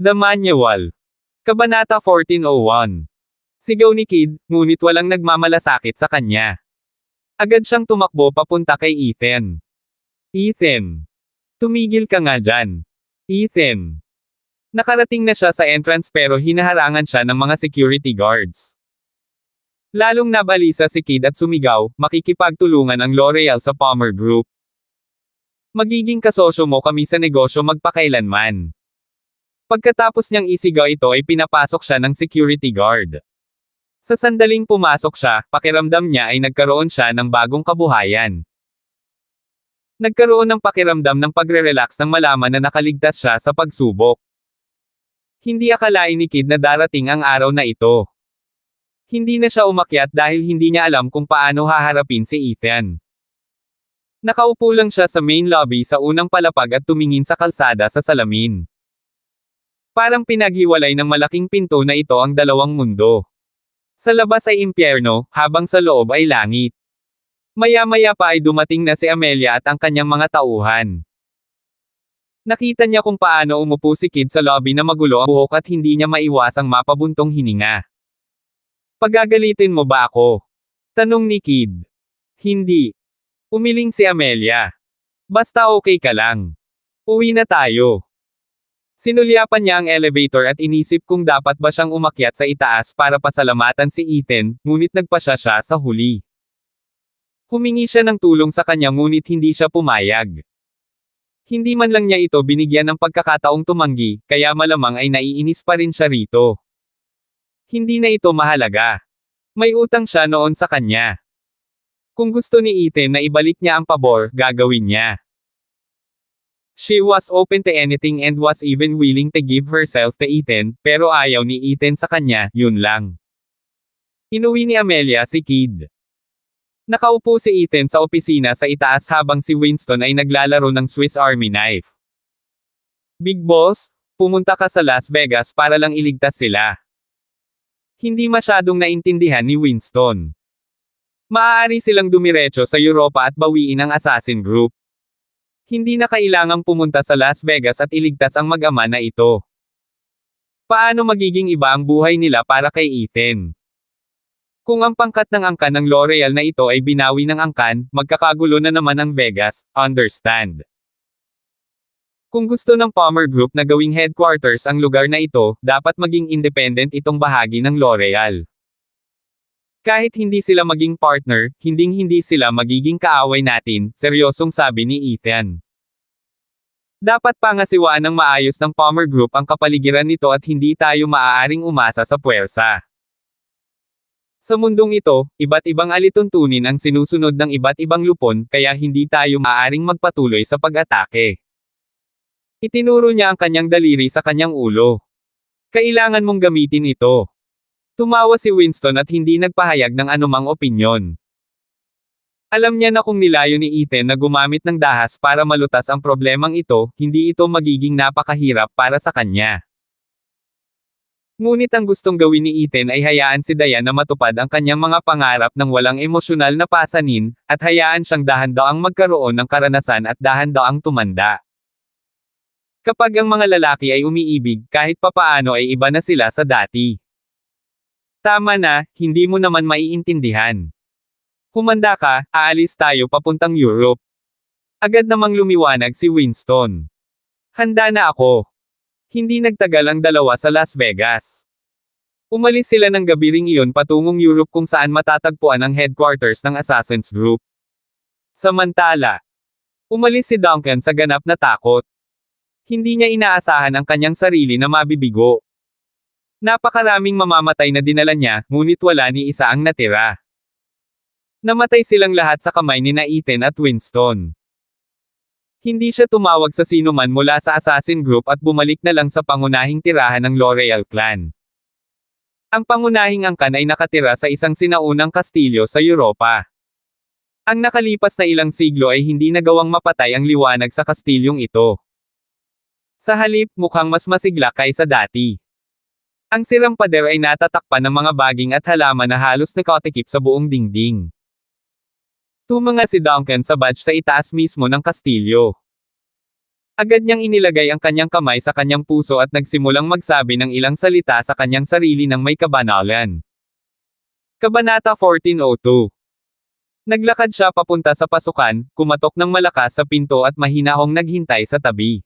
The Manual. Kabanata 1401. Sigaw ni Kid, ngunit walang nagmamalasakit sa kanya. Agad siyang tumakbo papunta kay Ethan. Ethan. Tumigil ka nga dyan. Ethan. Nakarating na siya sa entrance pero hinaharangan siya ng mga security guards. Lalong nabalisa si Kid at sumigaw, makikipagtulungan ang L'Oreal sa Palmer Group. Magiging kasosyo mo kami sa negosyo magpakailanman. Pagkatapos niyang isigaw ito ay pinapasok siya ng security guard. Sa sandaling pumasok siya, pakiramdam niya ay nagkaroon siya ng bagong kabuhayan. Nagkaroon ng pakiramdam ng pagre-relax nang malaman na nakaligtas siya sa pagsubok. Hindi akalain ni Kid na darating ang araw na ito. Hindi na siya umakyat dahil hindi niya alam kung paano haharapin si Ethan. Nakaupo lang siya sa main lobby sa unang palapag at tumingin sa kalsada sa salamin. Parang pinaghiwalay ng malaking pinto na ito ang dalawang mundo. Sa labas ay impyerno, habang sa loob ay langit. Maya-maya pa ay dumating na si Amelia at ang kanyang mga tauhan. Nakita niya kung paano umupo si Kid sa lobby na magulo ang buhok at hindi niya maiwasang mapabuntong hininga. Pagagalitin mo ba ako? Tanong ni Kid. Hindi. Umiling si Amelia. Basta okay ka lang. Uwi na tayo. Sinulyapan niya ang elevator at inisip kung dapat ba siyang umakyat sa itaas para pasalamatan si Ethan, ngunit nagpasya siya sa huli. Humingi siya ng tulong sa kanya ngunit hindi siya pumayag. Hindi man lang niya ito binigyan ng pagkakataong tumanggi, kaya malamang ay naiinis pa rin siya rito. Hindi na ito mahalaga. May utang siya noon sa kanya. Kung gusto ni Ethan na ibalik niya ang pabor, gagawin niya. She was open to anything and was even willing to give herself to Ethan, pero ayaw ni Ethan sa kanya, yun lang. Inuwi ni Amelia si Kid. Nakaupo si Ethan sa opisina sa itaas habang si Winston ay naglalaro ng Swiss Army knife. Big Boss, pumunta ka sa Las Vegas para lang iligtas sila. Hindi masyadong naintindihan ni Winston. Maaari silang dumiretso sa Europa at bawiin ang Assassin Group. Hindi na kailangang pumunta sa Las Vegas at iligtas ang mag-ama na ito. Paano magiging iba ang buhay nila para kay Ethan? Kung ang pangkat ng angkan ng L'Oreal na ito ay binawi ng angkan, magkakagulo na naman ang Vegas, understand? Kung gusto ng Palmer Group na gawing headquarters ang lugar na ito, dapat maging independent itong bahagi ng L'Oreal. Kahit hindi sila maging partner, hinding-hindi sila magiging kaaway natin, seryosong sabi ni Ethan. Dapat pangasiwaan ng maayos ng Palmer Group ang kapaligiran nito at hindi tayo maaaring umasa sa puwersa. Sa mundong ito, iba't ibang alituntunin ang sinusunod ng iba't ibang lupon, kaya hindi tayo maaaring magpatuloy sa pag-atake. Itinuro niya ang kanyang daliri sa kanyang ulo. Kailangan mong gamitin ito. Tumawa si Winston at hindi nagpahayag ng anumang opinyon. Alam niya na kung nilayo ni Ethan na gumamit ng dahas para malutas ang problemang ito, hindi ito magiging napakahirap para sa kanya. Ngunit ang gustong gawin ni Ethan ay hayaan si Diane na matupad ang kanyang mga pangarap ng walang emosyonal na pasanin, at hayaan siyang dahan-daang magkaroon ng karanasan at dahan-daang tumanda. Kapag ang mga lalaki ay umiibig, kahit papaano ay iba na sila sa dati. Tama na, hindi mo naman maiintindihan. Humanda ka, aalis tayo papuntang Europe. Agad namang lumiwanag si Winston. Handa na ako. Hindi nagtagal ang dalawa sa Las Vegas. Umalis sila ng gabi ring iyon patungong Europe kung saan matatagpuan ang headquarters ng Assassin's Group. Samantala, umalis si Duncan sa ganap na takot. Hindi niya inaasahan ang kanyang sarili na mabibigo. Napakaraming mamamatay na dinala niya, ngunit wala ni isa ang natira. Namatay silang lahat sa kamay ni Ethan at Winston. Hindi siya tumawag sa sinuman mula sa Assassin Group at bumalik na lang sa pangunahing tirahan ng L'Oreal clan. Ang pangunahing angkan ay nakatira sa isang sinaunang kastilyo sa Europa. Ang nakalipas na ilang siglo ay hindi nagawang mapatay ang liwanag sa kastilyong ito. Sa halip, mukhang mas masigla kaysa dati. Ang sirang pader ay natatakpan ng mga baging at halaman na halos nakatikip sa buong dingding. Tumanga si Duncan sa badge sa itaas mismo ng kastilyo. Agad niyang inilagay ang kanyang kamay sa kanyang puso at nagsimulang magsabi ng ilang salita sa kanyang sarili ng may kabanalan. Kabanata 14:02. Naglakad siya papunta sa pasukan, kumatok ng malakas sa pinto at mahinahong naghintay sa tabi.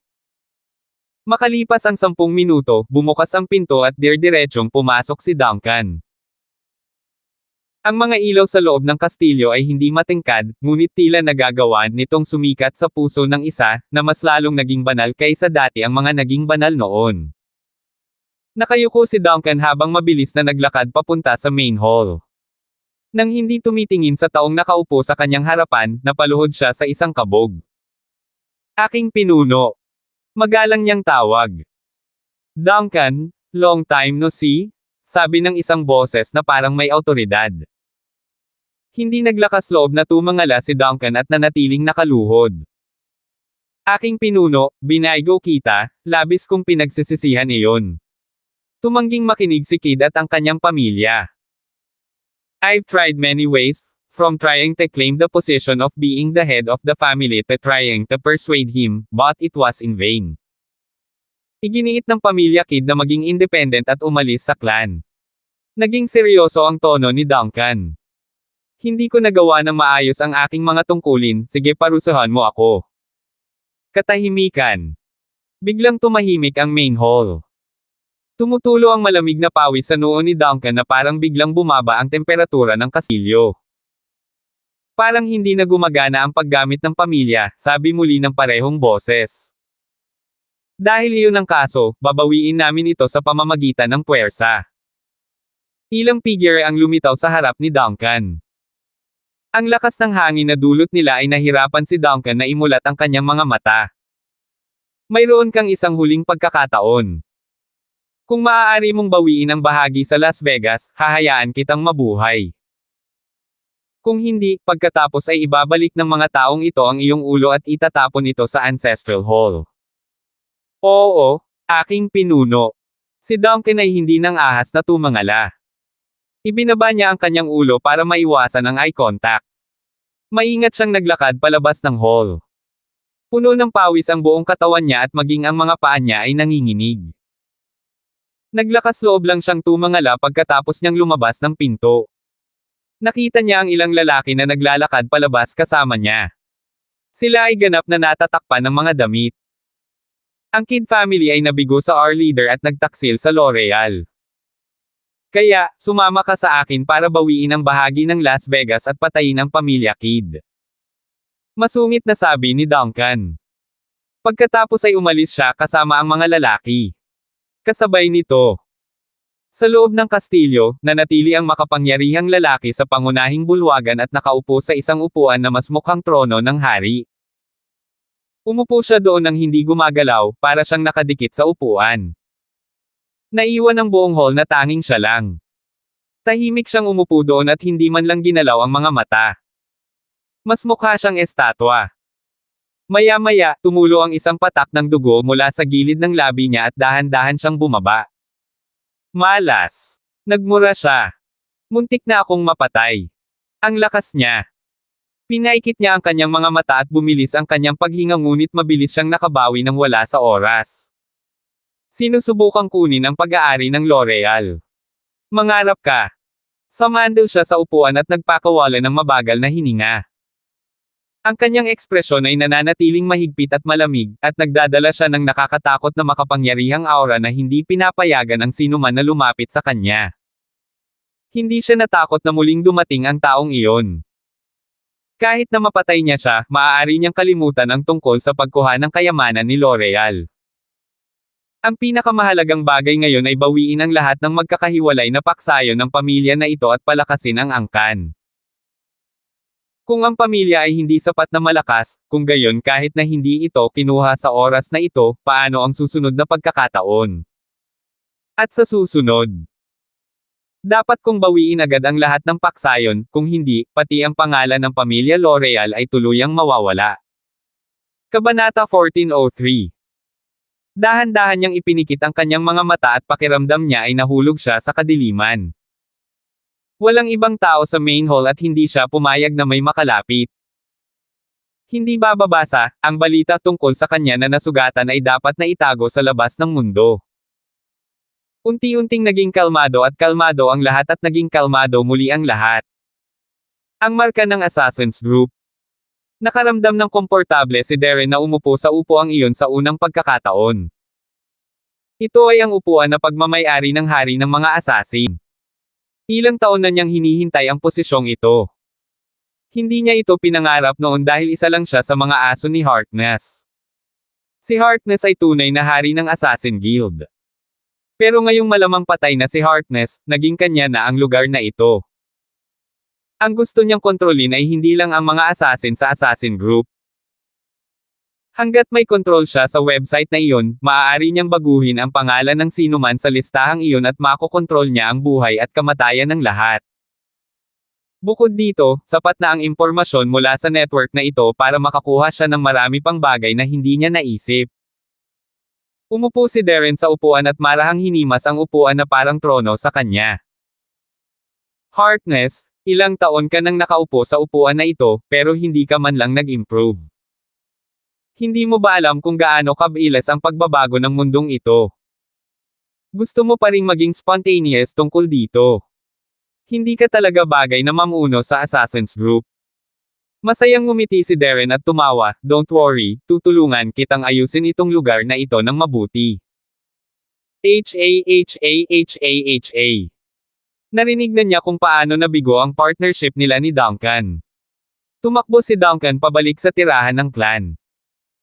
Makalipas ang 10 minuto, bumukas ang pinto at dirdiretsong pumasok si Duncan. Ang mga ilaw sa loob ng kastilyo ay hindi matingkad, ngunit tila nagagawa nitong sumikat sa puso ng isa, na mas lalong naging banal kaysa dati ang mga naging banal noon. Nakayuko si Duncan habang mabilis na naglakad papunta sa main hall. Nang hindi tumitingin sa taong nakaupo sa kanyang harapan, napaluhod siya sa isang kabog. "Aking pinuno." Magalang niyang tawag. "Duncan, long time no see?" Sabi ng isang boses na parang may awtoridad. Hindi naglakas loob na tumangala si Duncan at nanatiling nakaluhod. "Aking pinuno, binaygo kita, labis kong pinagsisisihan iyon." Tumangging makinig si Kid at ang kanyang pamilya. "I've tried many ways, from trying to claim the position of being the head of the family to trying to persuade him, but it was in vain." Iginiit ng pamilya Kid na maging independent at umalis sa clan. Naging seryoso ang tono ni Duncan. "Hindi ko nagawa ng maayos ang aking mga tungkulin, sige parusahan mo ako." Katahimikan. Biglang tumahimik ang main hall. Tumutulo ang malamig na pawis sa noo ni Duncan na parang biglang bumaba ang temperatura ng kastilyo. "Parang hindi na gumagana ang paggamit ng pamilya," sabi muli ng parehong boses. "Dahil iyon ang kaso, babawiin namin ito sa pamamagitan ng puwersa." Ilang figure ang lumitaw sa harap ni Duncan. Ang lakas ng hangin na dulot nila ay nahirapan si Duncan na imulat ang kanyang mga mata. "Mayroon kang isang huling pagkakataon. Kung maaari mong bawiin ang bahagi sa Las Vegas, hahayaan kitang mabuhay. Kung hindi, pagkatapos ay ibabalik ng mga taong ito ang iyong ulo at itatapon ito sa Ancestral Hall." "Oo, aking pinuno." Si Duncan ay hindi nang ahas na tumangala. Ibinaba niya ang kanyang ulo para maiwasan ang eye contact. Maingat siyang naglakad palabas ng hall. Puno ng pawis ang buong katawan niya at maging ang mga paa niya ay nanginginig. Naglakas loob lang siyang tumangala pagkatapos niyang lumabas ng pinto. Nakita niya ang ilang lalaki na naglalakad palabas kasama niya. Sila ay ganap na natatakpan ng mga damit. Ang Kid family ay nabigo sa our leader at nagtaksil sa L'Oreal. "Kaya, sumama ka sa akin para bawiin ang bahagi ng Las Vegas at patayin ang pamilya Kid." Masungit na sabi ni Duncan. Pagkatapos ay umalis siya kasama ang mga lalaki. Kasabay nito. Sa loob ng kastilyo, nanatili ang makapangyarihang lalaki sa pangunahing bulwagan at nakaupo sa isang upuan na mas mukhang trono ng hari. Umupo siya doon nang hindi gumagalaw, para siyang nakadikit sa upuan. Naiwan ang buong hall na tanging siya lang. Tahimik siyang umupo doon at hindi man lang ginalaw ang mga mata. Mas mukha siyang estatwa. Maya-maya, tumulo ang isang patak ng dugo mula sa gilid ng labi niya at dahan-dahan siyang bumaba. "Malas." Nagmura siya. "Muntik na akong mapatay." Ang lakas niya. Pinaikit niya ang kanyang mga mata at bumilis ang kanyang paghinga ngunit mabilis siyang nakabawi ng wala sa oras. Sinusubukang kunin ang pag-aari ng L'Oreal. "Mangarap ka." Sumandal siya sa upuan at nagpakawala ng mabagal na hininga. Ang kanyang ekspresyon ay nananatiling mahigpit at malamig, at nagdadala siya ng nakakatakot na makapangyarihang aura na hindi pinapayagan ang sinuman na lumapit sa kanya. Hindi siya natakot na muling dumating ang taong iyon. Kahit na mapatay niya siya, maaari niyang kalimutan ang tungkol sa pagkuha ng kayamanan ni L'Oreal. Ang pinakamahalagang bagay ngayon ay bawiin ang lahat ng magkakahiwalay na paksayon ng pamilya na ito at palakasin ang angkan. Kung ang pamilya ay hindi sapat na malakas, kung gayon kahit na hindi ito kinuha sa oras na ito, paano ang susunod na pagkakataon? At sa susunod, dapat kong bawiin agad ang lahat ng paksayon, kung hindi, pati ang pangalan ng pamilya L'Oreal ay tuluyang mawawala. Kabanata 14:03. Dahan-dahan niyang ipinikit ang kanyang mga mata at pakiramdam niya ay nahulog siya sa kadiliman. Walang ibang tao sa main hall at hindi siya pumayag na may makalapit. Hindi bababasa, ang balita tungkol sa kanya na nasugatan ay dapat na itago sa labas ng mundo. Unti-unting naging kalmado ang lahat at naging kalmado muli ang lahat. Ang marka ng Assassin's Group. Nakaramdam ng komportable si Darren na umupo sa upuang iyon sa unang pagkakataon. Ito ay ang upuan na pagmamay-ari ng hari ng mga assassin. Ilang taon na niyang hinihintay ang posisyong ito. Hindi niya ito pinangarap noon dahil isa lang siya sa mga aso ni Harkness. Si Harkness ay tunay na hari ng Assassin Guild. Pero ngayong malamang patay na si Harkness, naging kanya na ang lugar na ito. Ang gusto niyang kontrolin ay hindi lang ang mga assassin sa Assassin Group. Hanggat may kontrol siya sa website na iyon, maaari niyang baguhin ang pangalan ng sinuman sa listahang iyon at makokontrol niya ang buhay at kamatayan ng lahat. Bukod dito, sapat na ang impormasyon mula sa network na ito para makakuha siya ng marami pang bagay na hindi niya naisip. Umupo si Darren sa upuan at marahang hinimas ang upuan na parang trono sa kanya. Harkness, ilang taon ka nang nakaupo sa upuan na ito, pero hindi ka man lang nag-improve. Hindi mo ba alam kung gaano kabilis ang pagbabago ng mundong ito? Gusto mo pa ring maging spontaneous tungkol dito. Hindi ka talaga bagay na mamuno sa Assassin's Group. Masayang ngumiti si Darren at tumawa, "Don't worry, tutulungan kitang ayusin itong lugar na ito ng mabuti." Ha. Narinig na niya kung paano nabigo ang partnership nila ni Duncan. Tumakbo si Duncan pabalik sa tirahan ng clan.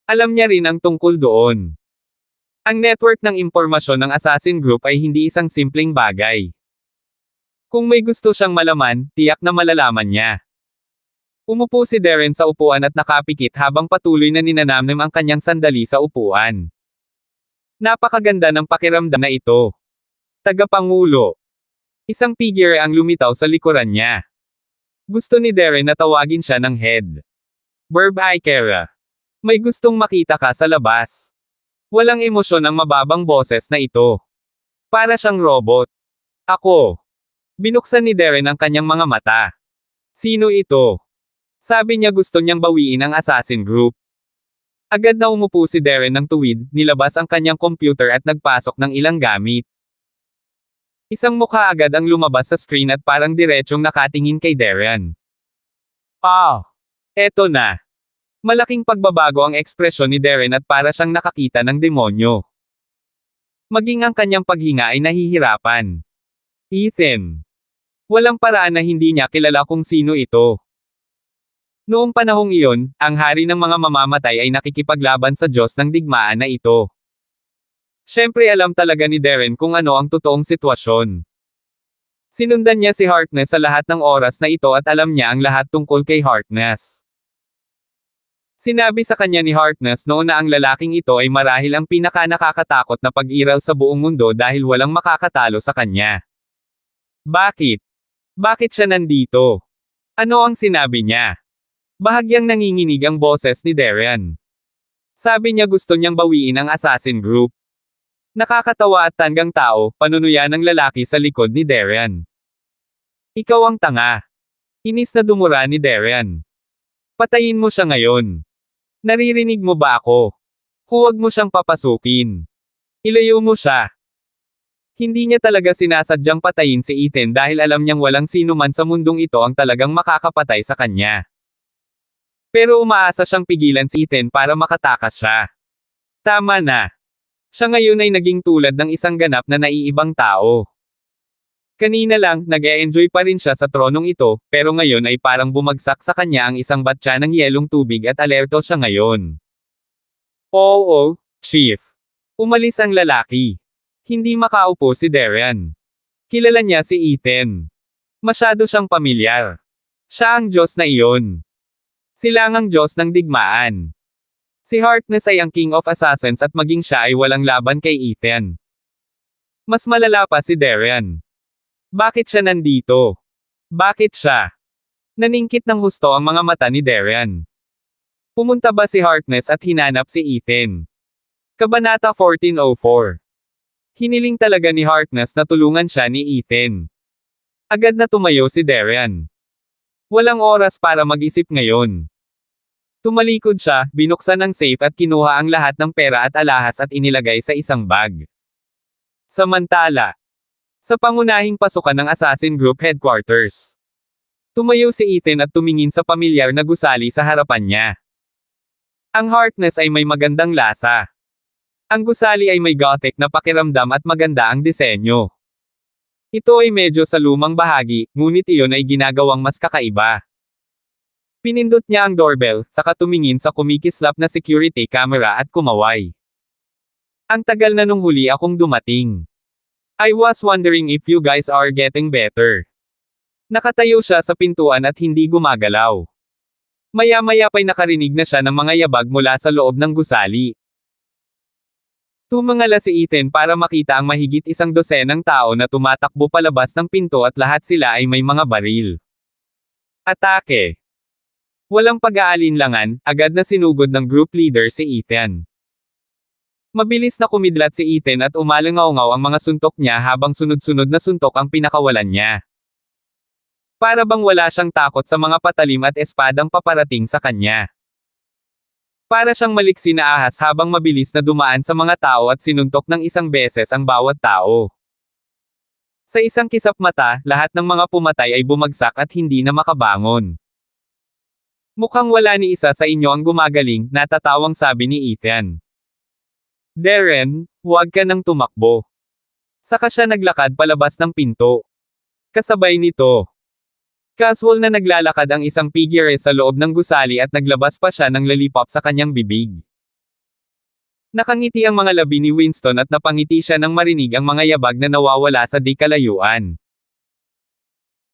Alam niya rin ang tungkol doon. Ang network ng impormasyon ng Assassin Group ay hindi isang simpleng bagay. Kung may gusto siyang malaman, tiyak na malalaman niya. Umupo si Darren sa upuan at nakapikit habang patuloy na ninanamnam ang kanyang sandali sa upuan. Napakaganda ng pakiramdam na ito. Tagapangulo. Isang figure ang lumitaw sa likuran niya. Gusto ni Darren na tawagin siya ng head. Verb Ikera. May gustong makita ka sa labas. Walang emosyon ang mababang boses na ito. Para siyang robot. Ako. Binuksan ni Darren ang kanyang mga mata. Sino ito? Sabi niya gusto niyang bawiin ang Assassin Group. Agad na umupo si Darren ng tuwid, nilabas ang kanyang computer at nagpasok ng ilang gamit. Isang mukha agad ang lumabas sa screen at parang diretsong nakatingin kay Darren. Eto na. Malaking pagbabago ang ekspresyon ni Darren at para siyang nakakita ng demonyo. Maging ang kanyang paghinga ay nahihirapan. Ethan. Walang paraan na hindi niya kilala kung sino ito. Noong panahong iyon, ang hari ng mga mamamatay ay nakikipaglaban sa Diyos ng digmaan na ito. Siyempre alam talaga ni Darren kung ano ang totoong sitwasyon. Sinundan niya si Harkness sa lahat ng oras na ito at alam niya ang lahat tungkol kay Harkness. Sinabi sa kanya ni Harkness noon na ang lalaking ito ay marahil ang pinaka-nakakatakot na pag-iral sa buong mundo dahil walang makakatalo sa kanya. Bakit? Bakit siya nandito? Ano ang sinabi niya? Bahagyang nanginginig ang boses ni Darren. Sabi niya gusto niyang bawiin ang Assassin Group. Nakakatawa at tanggang tao, panunuya ng lalaki sa likod ni Darren. Ikaw ang tanga. Inis na dumura ni Darren. Patayin mo siya ngayon. Naririnig mo ba ako? Huwag mo siyang papasukin. Ilayo mo siya. Hindi niya talaga sinasadyang patayin si Ethan dahil alam niyang walang sino man sa mundong ito ang talagang makakapatay sa kanya. Pero umaasa siyang pigilan si Ethan para makatakas siya. Tama na. Siya ngayon ay naging tulad ng isang ganap na naiibang tao. Kanina lang, nag-e-enjoy pa rin siya sa tronong ito, pero ngayon ay parang bumagsak sa kanya ang isang batya ng yelong tubig at alerto siya ngayon. Oo, Chief. Umalis ang lalaki. Hindi makaupo si Darren. Kilala niya si Ethan. Masyado siyang pamilyar. Siya ang Diyos na iyon. Silangang Diyos ng digmaan. Si Harkness ay ang King of Assassins at maging siya ay walang laban kay Ethan. Mas malala pa si Darren. Bakit siya nandito? Bakit siya? Naningkit ng husto ang mga mata ni Darren. Pumunta ba si Harkness at hinanap si Ethan? Kabanata 1404. Hiniling talaga ni Harkness na tulungan siya ni Ethan. Agad na tumayo si Darren. Walang oras para mag-isip ngayon. Tumalikod siya, binuksan ang safe at kinuha ang lahat ng pera at alahas at inilagay sa isang bag. Samantala, sa pangunahing pasukan ng Assassin Group Headquarters, tumayo si Ethan at tumingin sa pamilyar na gusali sa harapan niya. Ang Harkness ay may magandang lasa. Ang gusali ay may gothic na pakiramdam at maganda ang disenyo. Ito ay medyo sa lumang bahagi, ngunit iyon ay ginagawang mas kakaiba. Pinindot niya ang doorbell, saka tumingin sa kumikislap na security camera at kumaway. Ang tagal na nung huli akong dumating. I was wondering if you guys are getting better. Nakatayo siya sa pintuan at hindi gumagalaw. Maya-maya pa'y nakarinig na siya ng mga yabag mula sa loob ng gusali. Tumangala si Ethan para makita ang mahigit 100 tao na tumatakbo palabas ng pinto at lahat sila ay may mga baril. Atake! Walang pag-aalinlangan, agad na sinugod ng group leader si Ethan. Mabilis na kumidlat si Ethan at umalangaw-ngaw ang mga suntok niya habang sunod-sunod na suntok ang pinakawalan niya. Para bang wala siyang takot sa mga patalim at espadang paparating sa kanya. Para siyang maliksi na ahas habang mabilis na dumaan sa mga tao at sinuntok ng isang beses ang bawat tao. Sa isang kisap mata, lahat ng mga pumatay ay bumagsak at hindi na makabangon. Mukhang wala ni isa sa inyo ang gumagaling, natatawang sabi ni Ethan. Darren, huwag ka nang tumakbo. Saka siya naglakad palabas ng pinto. Kasabay nito, casual na naglalakad ang isang figure sa loob ng gusali at naglabas pa siya ng lollipop sa kanyang bibig. Nakangiti ang mga labi ni Winston at napangiti siya nang marinig ang mga yabag na nawawala sa di kalayuan.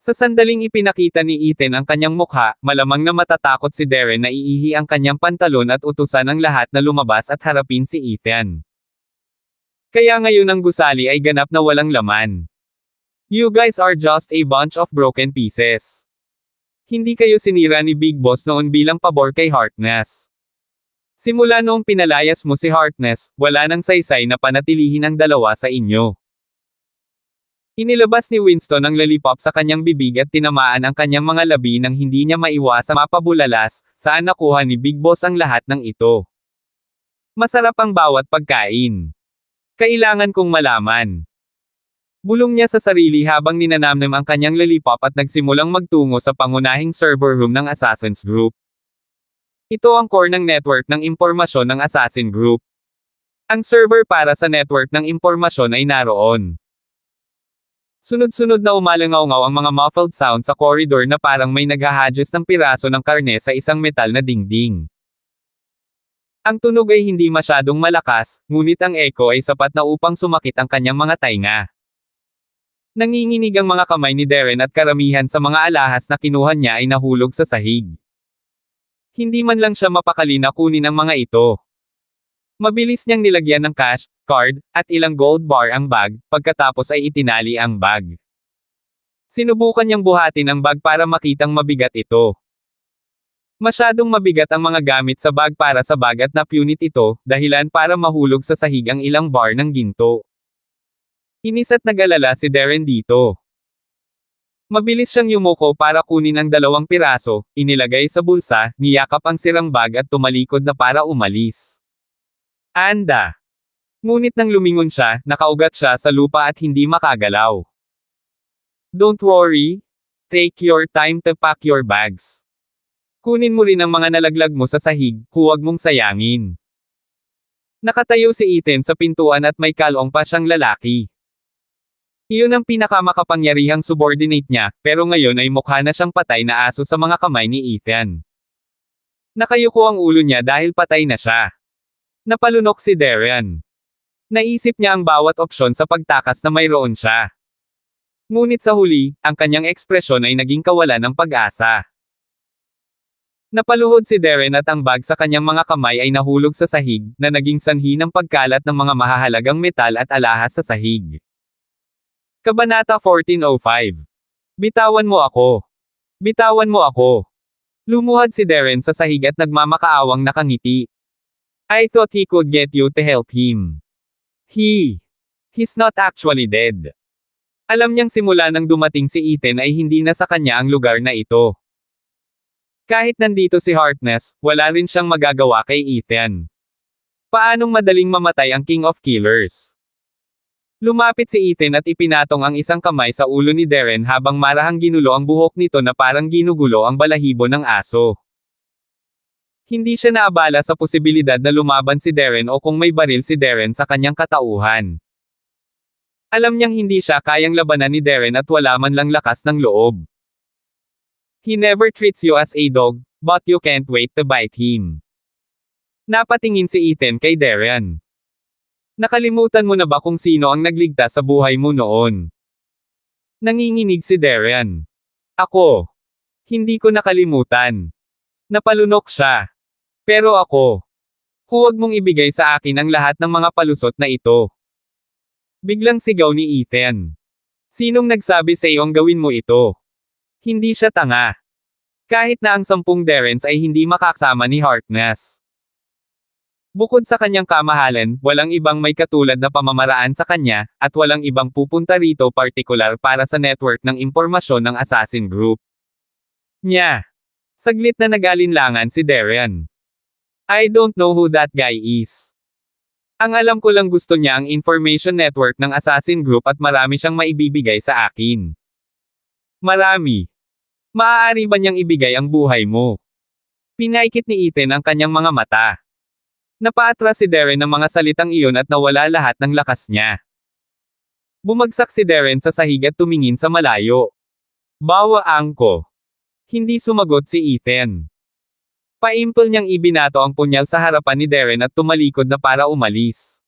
Sa sandaling ipinakita ni Ethan ang kanyang mukha, malamang na matatakot si Darren na iihi ang kanyang pantalon at utusan ang lahat na lumabas at harapin si Ethan. Kaya ngayon ang gusali ay ganap na walang laman. You guys are just a bunch of broken pieces. Hindi kayo sinira ni Big Boss noon bilang pabor kay Harkness. Simula noong pinalayas mo si Harkness, wala nang saysay na panatilihin ang dalawa sa inyo. Inilabas ni Winston ang lollipop sa kanyang bibig at tinamaan ang kanyang mga labi nang hindi niya maiwasang mapabulalas, saan nakuha ni Big Boss ang lahat ng ito. Masarap ang bawat pagkain. Kailangan kong malaman. Bulong niya sa sarili habang ninanamnam ang kanyang lollipop at nagsimulang magtungo sa pangunahing server room ng Assassin's Group. Ito ang core ng network ng impormasyon ng Assassin Group. Ang server para sa network ng impormasyon ay naroon. Sunod-sunod na umalangaw-ngaw ang mga muffled sound sa corridor na parang may naghahadjust ng piraso ng karne sa isang metal na dingding. Ang tunog ay hindi masyadong malakas, ngunit ang echo ay sapat na upang sumakit ang kanyang mga tainga. Nanginginig ang mga kamay ni Darren at karamihan sa mga alahas na kinuha niya ay nahulog sa sahig. Hindi man lang siya mapakali na kunin ang mga ito. Mabilis niyang nilagyan ng cash, card, at ilang gold bar ang bag, pagkatapos ay itinali ang bag. Sinubukan niyang buhatin ang bag para makitang mabigat ito. Masyadong mabigat ang mga gamit sa bag para sa bag at napunit ito, dahilan para mahulog sa sahig ang ilang bar ng ginto. Inis at nag-alala si Darren dito. Mabilis siyang yumuko para kunin ang 2 piraso, inilagay sa bulsa, niyakap ang sirang bag at tumalikod na para umalis. Anda! Ngunit nang lumingon siya, nakaugat siya sa lupa at hindi makagalaw. Don't worry. Take your time to pack your bags. Kunin mo rin ang mga nalaglag mo sa sahig, huwag mong sayangin. Nakatayo si Ethan sa pintuan at may kalong pa siyang lalaki. Iyon ang pinakamakapangyarihang subordinate niya, pero ngayon ay mukha na siyang patay na aso sa mga kamay ni Ethan. Nakayuko ang ulo niya dahil patay na siya. Napalunok si Darren. Naisip niya ang bawat opsyon sa pagtakas na mayroon siya. Ngunit sa huli, ang kanyang ekspresyon ay naging kawalan ng pag-asa. Napaluhod si Darren at ang bag sa kanyang mga kamay ay nahulog sa sahig, na naging sanhi ng pagkalat ng mga mahahalagang metal at alahas sa sahig. Kabanata 1405. Bitawan mo ako. Bitawan mo ako. Lumuhad si Darren sa sahig at nagmamakaawang nakangiti. I thought he could get you to help him. He's not actually dead. Alam niyang simula nang dumating si Ethan ay hindi na sa kanya ang lugar na ito. Kahit nandito si Harkness, wala rin siyang magagawa kay Ethan. Paanong madaling mamatay ang King of Killers? Lumapit si Ethan at ipinatong ang isang kamay sa ulo ni Darren habang marahang ginulo ang buhok nito na parang ginugulo ang balahibo ng aso. Hindi siya naabala sa posibilidad na lumaban si Darren o kung may baril si Darren sa kanyang katauhan. Alam niyang hindi siya kayang labanan ni Darren at wala man lang lakas ng loob. He never treats you as a dog, but you can't wait to bite him. Napatingin si Ethan kay Darren. Nakalimutan mo na ba kung sino ang nagligtas sa buhay mo noon? Nanginginig si Darren. Ako. Hindi ko nakalimutan. Napalunok siya. Pero ako. Huwag mong ibigay sa akin ang lahat ng mga palusot na ito. Biglang sigaw ni Ethan. Sinong nagsabi sa iyong gawin mo ito? Hindi siya tanga. Kahit na ang 10 Darrens ay hindi makakasama ni Harkness. Bukod sa kanyang kamahalan, walang ibang may katulad na pamamaraan sa kanya, at walang ibang pupunta rito partikular para sa network ng impormasyon ng Assassin Group. Nya. Saglit na nag-alinlangan si Darren. I don't know who that guy is. Ang alam ko lang gusto niya ang information network ng Assassin Group at marami siyang maibibigay sa akin. Marami. Maaari ba niyang ibigay ang buhay mo? Pinaikit ni Ethan ang kanyang mga mata. Napaatras si Darren ng mga salitang iyon at nawala lahat ng lakas niya. Bumagsak si Darren sa sahig at tumingin sa malayo. Bawa angko. Hindi sumagot si Ethan. Paimpol niyang ibinato ang punyal sa harapan ni Darren at tumalikod na para umalis.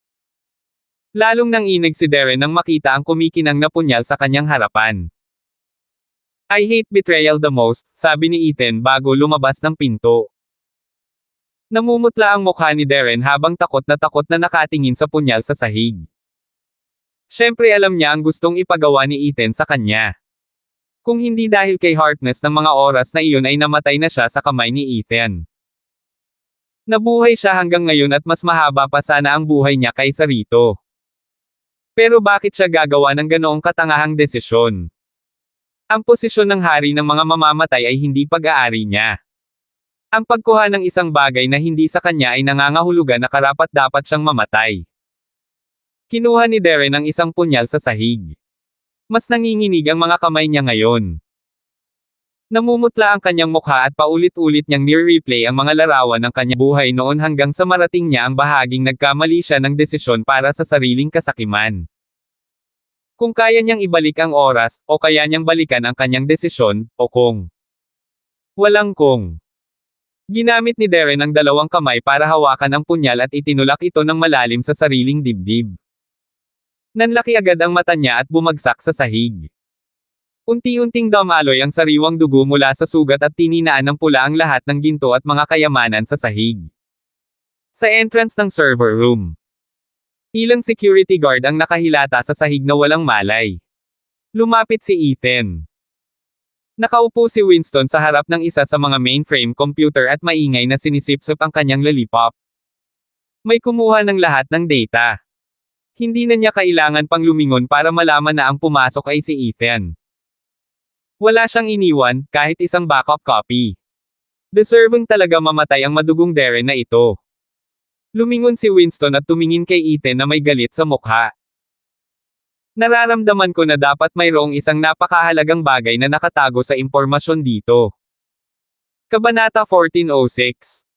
Lalong nanginig si Darren nang makita ang kumikinang na punyal sa kanyang harapan. I hate betrayal the most, sabi ni Ethan bago lumabas ng pinto. Namumutla ang mukha ni Darren habang takot na nakatingin sa punyal sa sahig. Siyempre alam niya ang gustong ipagawa ni Ethan sa kanya. Kung hindi dahil kay Harkness ng mga oras na iyon ay namatay na siya sa kamay ni Ethan. Nabuhay siya hanggang ngayon at mas mahaba pa sana ang buhay niya kaysa rito. Pero bakit siya gagawa ng ganoong katangahang desisyon? Ang posisyon ng hari ng mga mamamatay ay hindi pag-aari niya. Ang pagkuha ng isang bagay na hindi sa kanya ay nangangahulugan na karapat-dapat siyang mamatay. Kinuha ni Darren ang isang punyal sa sahig. Mas nanginginig ang mga kamay niya ngayon. Namumutla ang kanyang mukha at paulit-ulit niyang near-replay ang mga larawan ng kanyang buhay noon hanggang sa marating niya ang bahaging nagkamali siya ng desisyon para sa sariling kasakiman. Kung kaya niyang ibalik ang oras, o kaya niyang balikan ang kanyang desisyon, o kung walang kung. Ginamit ni Darren ang dalawang kamay para hawakan ang punyal at itinulak ito ng malalim sa sariling dibdib. Nanlaki agad ang mata niya at bumagsak sa sahig. Unti-unting damaloy ang sariwang dugo mula sa sugat at tininaan ng pula ang lahat ng ginto at mga kayamanan sa sahig. Sa entrance ng server room, ilang security guard ang nakahilata sa sahig na walang malay. Lumapit si Ethan. Nakaupo si Winston sa harap ng isa sa mga mainframe computer at maingay na sinisipsip ang kanyang lollipop. May kumuha ng lahat ng data. Hindi na niya kailangan pang lumingon para malaman na ang pumasok ay si Ethan. Wala siyang iniwan, kahit isang backup copy. Deserving talaga mamatay ang madugong Darren na ito. Lumingon si Winston at tumingin kay Ethan na may galit sa mukha. Nararamdaman ko na dapat mayroong isang napakahalagang bagay na nakatago sa impormasyon dito. Kabanata 1406.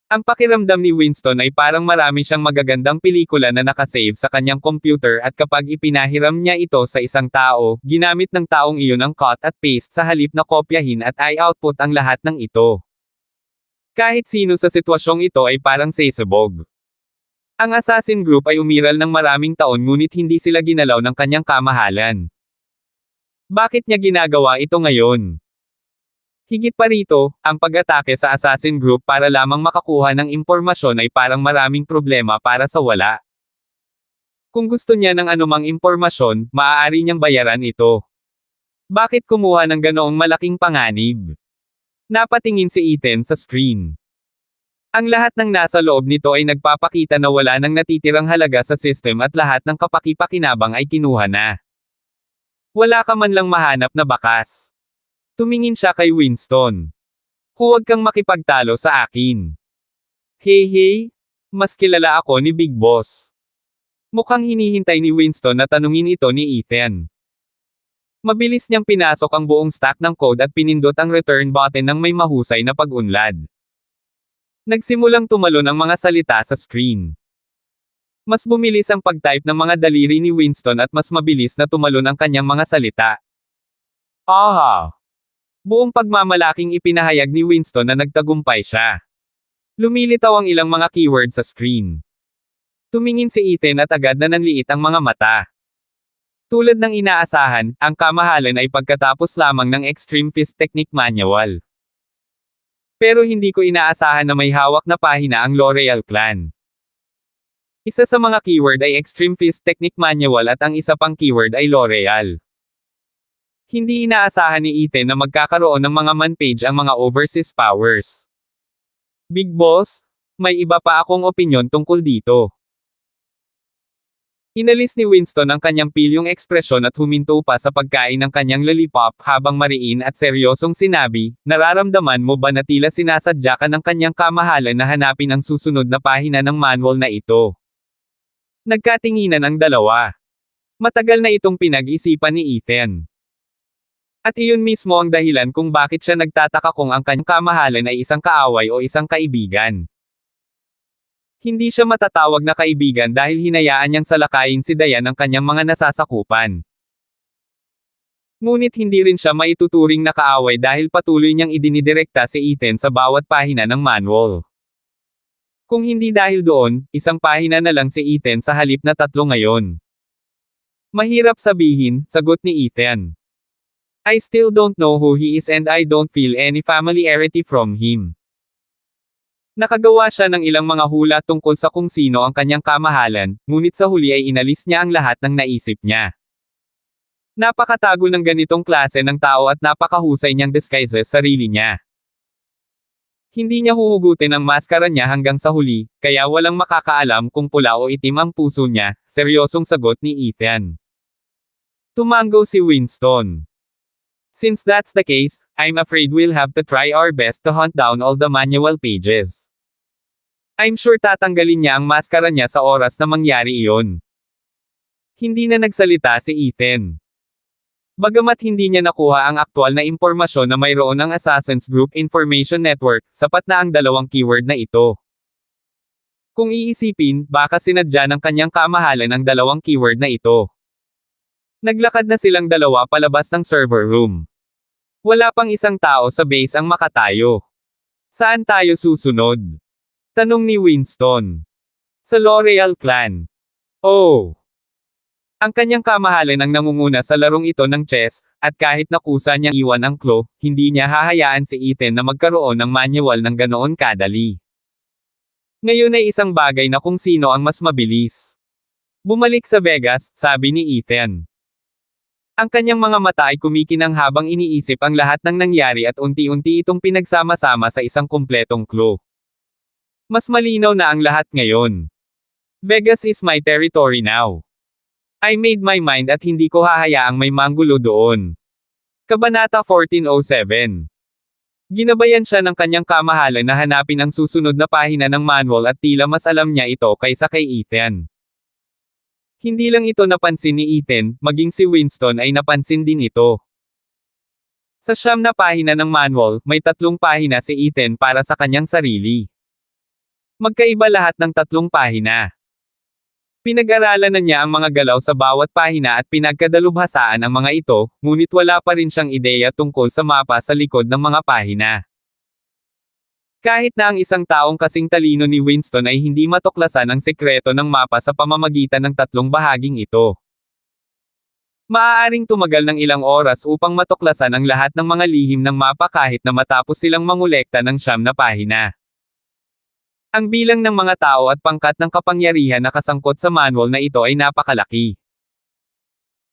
Ang pakiramdam ni Winston ay parang marami siyang magagandang pelikula na nakasave sa kanyang computer at kapag ipinahiram niya ito sa isang tao, ginamit ng taong iyon ang cut at paste sa halip na kopyahin at i-output ang lahat ng ito. Kahit sino sa sitwasyong ito ay parang sesabog. Ang Assassin Group ay umiral ng maraming taon ngunit hindi sila ginalaw ng kanyang kamahalan. Bakit niya ginagawa ito ngayon? Higit pa rito, ang pag-atake sa Assassin Group para lamang makakuha ng impormasyon ay parang maraming problema para sa wala. Kung gusto niya ng anumang impormasyon, maaari niyang bayaran ito. Bakit kumuha ng ganoong malaking panganib? Napatingin si Ethan sa screen. Ang lahat ng nasa loob nito ay nagpapakita na wala nang natitirang halaga sa system at lahat ng kapaki-pakinabang ay kinuha na. Wala ka man lang mahanap na bakas. Tumingin siya kay Winston. Huwag kang makipagtalo sa akin. Hey, mas kilala ako ni Big Boss. Mukhang hinihintay ni Winston na tanungin ito ni Ethan. Mabilis niyang pinasok ang buong stack ng code at pinindot ang return button ng may mahusay na pag-unlad. Nagsimulang tumalon ang mga salita sa screen. Mas bumilis ang pag-type ng mga daliri ni Winston at mas mabilis na tumalon ang kanyang mga salita. Aha! Buong pagmamalaking ipinahayag ni Winston na nagtagumpay siya. Lumilitaw ang ilang mga keyword sa screen. Tumingin si Ethan at agad na nanliit ang mga mata. Tulad ng inaasahan, ang kamahalan ay pagkatapos lamang ng Extreme Fist Technique Manual. Pero hindi ko inaasahan na may hawak na pahina ang L'Oreal Clan. Isa sa mga keyword ay Extreme Fist Technique Manual at ang isa pang keyword ay L'Oreal. Hindi inaasahan ni Ethan na magkakaroon ng mga man-page ang mga overseas powers. Big Boss, may iba pa akong opinyon tungkol dito. Inalis ni Winston ang kanyang pilyong ekspresyon at huminto pa sa pagkain ng kanyang lollipop habang mariin at seryosong sinabi, nararamdaman mo ba na tila sinasadya ka ng kanyang kamahalan na hanapin ang susunod na pahina ng manual na ito? Nagkatinginan ang dalawa. Matagal na itong pinag-isipan ni Ethan. At iyon mismo ang dahilan kung bakit siya nagtataka kung ang kanyang kamahalan ay isang kaaway o isang kaibigan. Hindi siya matatawag na kaibigan dahil hinayaan niyang salakayin si Diane ng kanyang mga nasasakupan. Ngunit hindi rin siya maituturing na kaaway dahil patuloy niyang idinidirekta si Ethan sa bawat pahina ng manual. Kung hindi dahil doon, isang pahina na lang si Ethan sa halip na 3 ngayon. Mahirap sabihin, sagot ni Ethan. I still don't know who he is and I don't feel any familiarity from him. Nakagawa siya ng ilang mga hula tungkol sa kung sino ang kanyang kamahalan, ngunit sa huli ay inalis niya ang lahat ng naisip niya. Napakatago ng ganitong klase ng tao at napakahusay niyang disguises sarili niya. Hindi niya huhugutin ang maskara niya hanggang sa huli, kaya walang makakaalam kung pula o itim ang puso niya, seryosong sagot ni Ethan. Tumango si Winston. Since that's the case, I'm afraid we'll have to try our best to hunt down all the manual pages. I'm sure tatanggalin niya ang maskara niya sa oras na mangyari iyon. Hindi na nagsalita si Ethan. Bagamat hindi niya nakuha ang aktwal na impormasyon na mayroon ang Assassin's Group Information Network, sapat na ang dalawang keyword na ito. Kung iisipin, baka sinadya ng kanyang kamahalan ang dalawang keyword na ito. Naglakad na silang dalawa palabas ng server room. Wala pang isang tao sa base ang makatayo. Saan tayo susunod? Tanong ni Winston. Sa L'Oreal Clan. Oh! Ang kanyang kamahalan ang nangunguna sa larong ito ng chess, at kahit nakusa niyang iwan ang claw, hindi niya hahayaan si Ethan na magkaroon ng manual ng ganoon kadali. Ngayon ay isang bagay na kung sino ang mas mabilis. Bumalik sa Vegas, sabi ni Ethan. Ang kanyang mga mata ay kumikinang habang iniisip ang lahat ng nangyari at unti-unti itong pinagsama-sama sa isang kumpletong clue. Mas malinaw na ang lahat ngayon. Vegas is my territory now. I made my mind at hindi ko hahayaang may manggulo doon. Kabanata 1407. Ginabayan siya ng kanyang kamahalan na hanapin ang susunod na pahina ng manual at tila mas alam niya ito kaysa kay Ethan. Hindi lang ito napansin ni Ethan, maging si Winston ay napansin din ito. Sa 9 na pahina ng manual, may 3 pahina si Ethan para sa kanyang sarili. Magkaiba lahat ng 3 pahina. Pinag-aralan na niya ang mga galaw sa bawat pahina at pinagkadalubhasaan ang mga ito, ngunit wala pa rin siyang ideya tungkol sa mapa sa likod ng mga pahina. Kahit na ang isang taong kasing talino ni Winston ay hindi matuklasan ang sekreto ng mapa sa pamamagitan ng 3 bahaging ito. Maaaring tumagal ng ilang oras upang matuklasan ang lahat ng mga lihim ng mapa kahit na matapos silang mangolekta ng 9 na pahina. Ang bilang ng mga tao at pangkat ng kapangyarihan na kasangkot sa manual na ito ay napakalaki.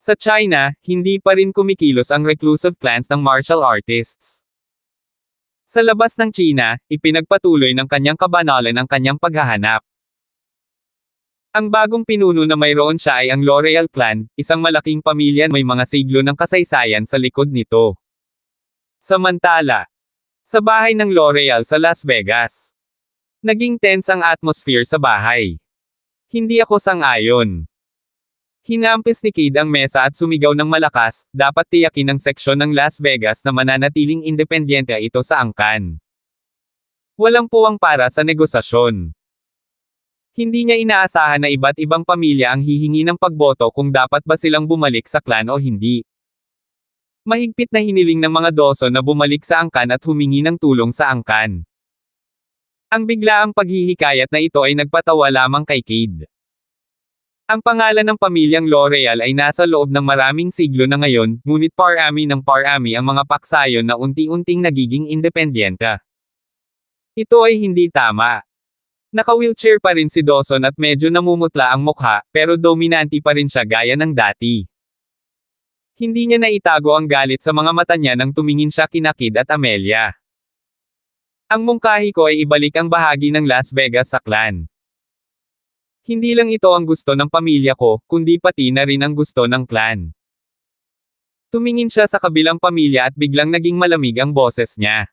Sa China, hindi pa rin kumikilos ang reclusive clans ng martial artists. Sa labas ng China, ipinagpatuloy ng kanyang kabanalan ang kanyang paghahanap. Ang bagong pinuno na mayroon siya ay ang L'Oreal Clan, isang malaking pamilya may mga siglo ng kasaysayan sa likod nito. Samantala, Sa bahay ng L'Oreal sa Las Vegas. Naging tense ang atmosphere sa bahay. Hindi ako sang-ayon. Hinampis ni Kid ang mesa at sumigaw ng malakas, dapat tiyakin ng seksyon ng Las Vegas na mananatiling independyente ito sa angkan. Walang puwang para sa negosasyon. Hindi niya inaasahan na iba't ibang pamilya ang hihingi ng pagboto kung dapat ba silang bumalik sa clan o hindi. Mahigpit na hiniling ng mga Dawson na bumalik sa angkan at humingi ng tulong sa angkan. Ang biglaang paghihikayat na ito ay nagpatawa lamang kay Kid. Ang pangalan ng pamilyang L'Oreal ay nasa loob ng maraming siglo na ngayon, ngunit parami ng parami ang mga paksayon na unti-unting nagiging independyente. Ito ay hindi tama. Naka-wheelchair pa rin si Dawson at medyo namumutla ang mukha, pero dominante pa rin siya gaya ng dati. Hindi niya naitago ang galit sa mga mata niya nang tumingin siya kina Kid at Amelia. Ang mungkahi ko ay ibalik ang bahagi ng Las Vegas sa clan. Hindi lang ito ang gusto ng pamilya ko, kundi pati na rin ang gusto ng clan. Tumingin siya sa kabilang pamilya at biglang naging malamig ang boses niya.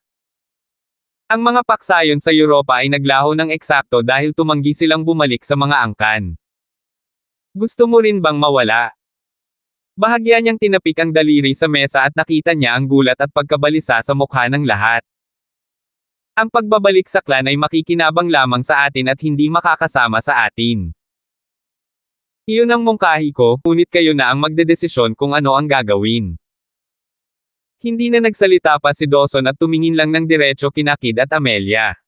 Ang mga paksayon sa Europa ay naglaho ng eksakto dahil tumanggi silang bumalik sa mga angkan. Gusto mo rin bang mawala? Bahagya niyang tinapik ang daliri sa mesa at nakita niya ang gulat at pagkabalisa sa mukha ng lahat. Ang pagbabalik sa clan ay makikinabang lamang sa atin at hindi makakasama sa atin. Iyon ang mungkahi ko, ngunit kayo na ang magdedesisyon kung ano ang gagawin. Hindi na nagsalita pa si Dawson at tumingin lang ng diretso kina Kid at Amelia.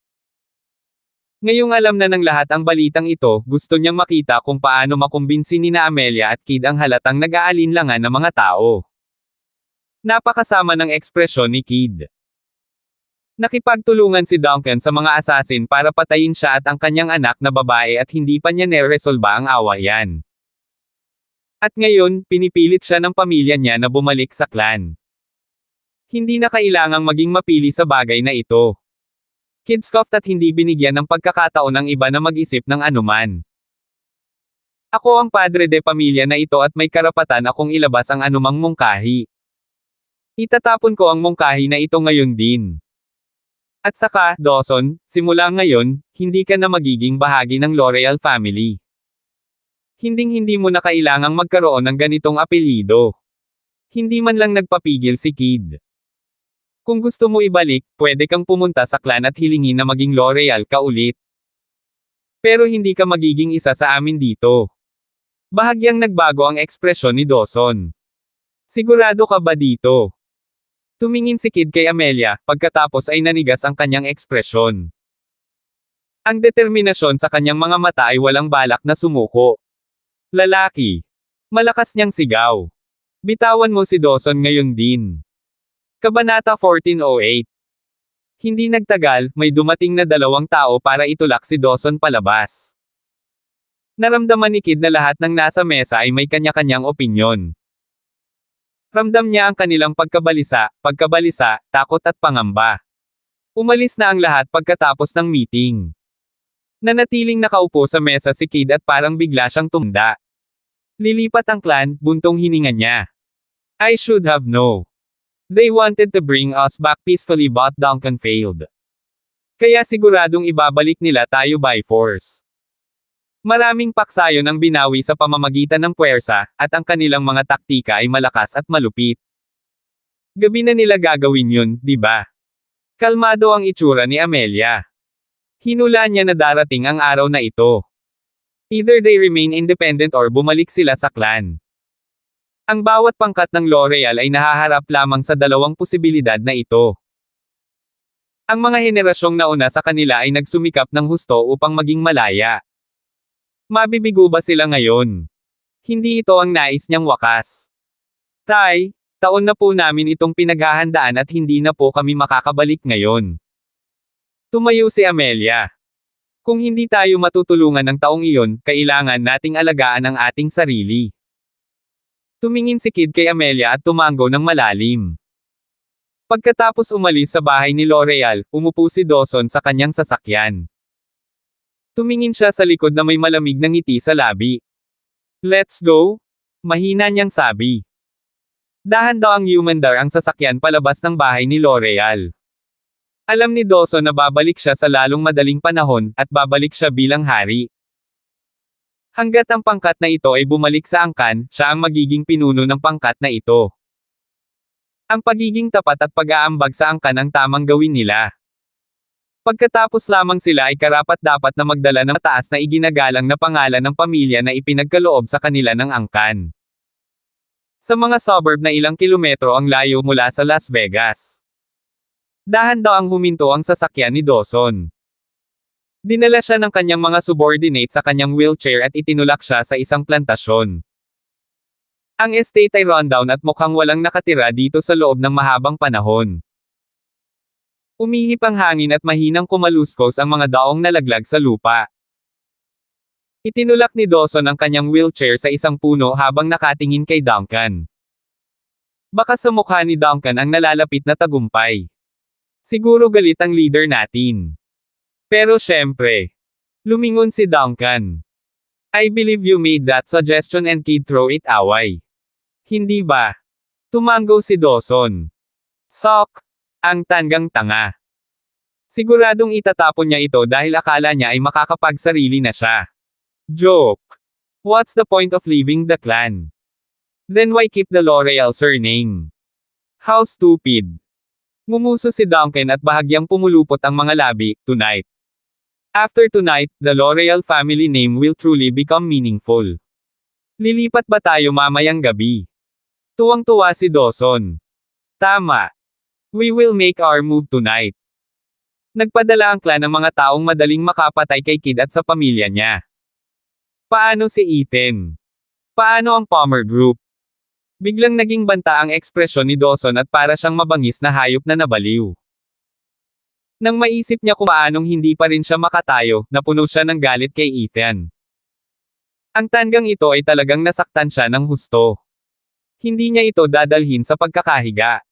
Ngayong alam na ng lahat ang balitang ito, gusto niyang makita kung paano makumbinsi nina Amelia at Kid ang halatang nag-aalinlangan ng mga tao. Napakasama ng ekspresyon ni Kid. Nakipagtulungan si Duncan sa mga assassin para patayin siya at ang kanyang anak na babae at hindi pa niya neresolba ang awayan. At ngayon, pinipilit siya ng pamilya niya na bumalik sa clan. Hindi na kailangang maging mapili sa bagay na ito. Kid scoffed at hindi binigyan ng pagkakataon ng iba na mag-isip ng anuman. Ako ang padre de pamilya na ito at may karapatan akong ilabas ang anumang mungkahi. Itatapon ko ang mungkahi na ito ngayon din. At saka, Dawson, simula ngayon, hindi ka na magiging bahagi ng L'Oreal family. Hinding-hindi mo na kailangang magkaroon ng ganitong apelyido. Hindi man lang nagpapigil si Kid. Kung gusto mo ibalik, pwede kang pumunta sa clan at hilingin na maging L'Oreal ka ulit. Pero hindi ka magiging isa sa amin dito. Bahagyang nagbago ang ekspresyon ni Dawson. Sigurado ka ba dito? Tumingin si Kid kay Amelia, pagkatapos ay nanigas ang kanyang ekspresyon. Ang determinasyon sa kanyang mga mata ay walang balak na sumuko. Lalaki. Malakas niyang sigaw. Bitawan mo si Dawson ngayon din. Kabanata 1408. Hindi nagtagal, may dumating na 2 tao para itulak si Dawson palabas. Naramdaman ni Kid na lahat ng nasa mesa ay may kanya-kanyang opinyon. Ramdam niya ang kanilang pagkabalisa, takot at pangamba. Umalis na ang lahat pagkatapos ng meeting. Nanatiling nakaupo sa mesa si Kid at parang bigla siyang tumda. Lilipat ang clan, buntong hininga niya. I should have known. They wanted to bring us back peacefully but Duncan failed. Kaya siguradong ibabalik nila tayo by force. Maraming paksayon ang binawi sa pamamagitan ng puwersa, at ang kanilang mga taktika ay malakas at malupit. Gabi na nila gagawin yun, di ba? Kalmado ang itsura ni Amelia. Hinulaan niya na darating ang araw na ito. Either they remain independent or bumalik sila sa clan. Ang bawat pangkat ng L'Oreal ay nahaharap lamang sa 2 posibilidad na ito. Ang mga henerasyong nauna sa kanila ay nagsumikap ng husto upang maging malaya. Mabibigo ba sila ngayon? Hindi ito ang nais niyang wakas. Tay, taon na po namin itong pinaghahandaan at hindi na po kami makakabalik ngayon. Tumayo si Amelia. Kung hindi tayo matutulungan ng taong iyon, kailangan nating alagaan ang ating sarili. Tumingin si Kid kay Amelia at tumango ng malalim. Pagkatapos umalis sa bahay ni L'Oreal, umupo si Dawson sa kanyang sasakyan. Tumingin siya sa likod na may malamig na ngiti sa labi. Let's go? Mahina niyang sabi. Dahan daw ang humandar ang sasakyan palabas ng bahay ni L'Oreal. Alam ni Dawson na babalik siya sa lalong madaling panahon, at babalik siya bilang hari. Hanggat ang pangkat na ito ay bumalik sa angkan, siya ang magiging pinuno ng pangkat na ito. Ang pagiging tapat at pag-aambag sa angkan ang tamang gawin nila. Pagkatapos lamang sila ay karapat-dapat na magdala ng mataas na iginagalang na pangalan ng pamilya na ipinagkaloob sa kanila ng angkan. Sa mga suburb na ilang kilometro ang layo mula sa Las Vegas. Dahan daw ang huminto ang sasakyan ni Dawson. Dinala siya ng kanyang mga subordinate sa kanyang wheelchair at itinulak siya sa isang plantasyon. Ang estate ay rundown at mukhang walang nakatira dito sa loob ng mahabang panahon. Umihip ang hangin at mahinang kumaluskos ang mga daong nalaglag sa lupa. Itinulak ni Dawson ang kanyang wheelchair sa isang puno habang nakatingin kay Duncan. Baka sa mukha ni Duncan ang nalalapit na tagumpay. Siguro galit ang leader natin. Pero syempre, lumingon si Duncan. I believe you made that suggestion and Kid throw it away. Hindi ba? Tumango si Dawson. Sok! Ang tanggang tanga. Siguradong itatapon niya ito dahil akala niya ay makakapagsarili na siya. Joke. What's the point of leaving the clan? Then why keep the L'Oreal surname? How stupid. Ngumuso si Duncan at bahagyang pumulupot ang mga labi. Tonight. After tonight, the L'Oreal family name will truly become meaningful. Lilipat ba tayo mamayang gabi? Tuwang-tuwa si Dawson. Tama. We will make our move tonight. Nagpadala ang clan ng mga taong madaling makapatay kay Kid at sa pamilya niya. Paano si Ethan? Paano ang Palmer Group? Biglang naging banta ang ekspresyon ni Dawson at para siyang mabangis na hayop na nabaliw. Nang maisip niya kung paanong hindi pa rin siya makatayo, napuno siya ng galit kay Ethan. Ang tanggang ito ay talagang nasaktan siya ng husto. Hindi niya ito dadalhin sa pagkakahiga.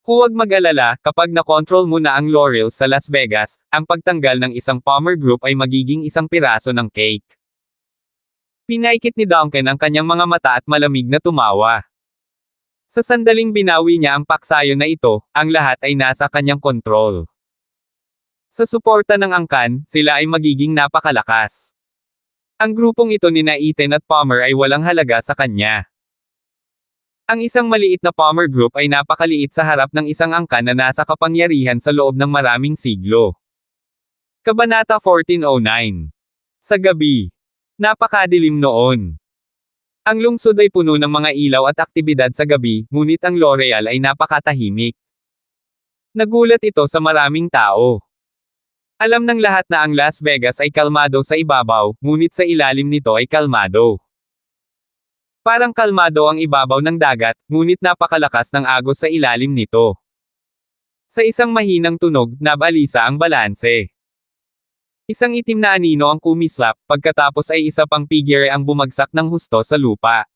Huwag mag-alala, kapag nakontrol mo na ang L'Oreal sa Las Vegas, ang pagtanggal ng isang Palmer Group ay magiging isang piraso ng cake. Pinaikit ni Duncan ang kanyang mga mata at malamig na tumawa. Sa sandaling binawi niya ang paksayo na ito, ang lahat ay nasa kanyang kontrol. Sa suporta ng angkan, sila ay magiging napakalakas. Ang grupong ito ni Ethan at Palmer ay walang halaga sa kanya. Ang isang maliit na Palmer Group ay napakaliit sa harap ng isang angkan na nasa kapangyarihan sa loob ng maraming siglo. Kabanata 1409. Sa gabi. Napakadilim noon. Ang lungsod ay puno ng mga ilaw at aktibidad sa gabi, ngunit ang L'Oreal ay napakatahimik. Nagulat ito sa maraming tao. Alam ng lahat na ang Las Vegas ay kalmado sa ibabaw, ngunit sa ilalim nito ay kalmado. Parang kalmado ang ibabaw ng dagat, ngunit napakalakas ng agos sa ilalim nito. Sa isang mahinang tunog, nabalisa ang balanse. Isang itim na anino ang kumislap, pagkatapos ay isa pang figure ang bumagsak ng husto sa lupa.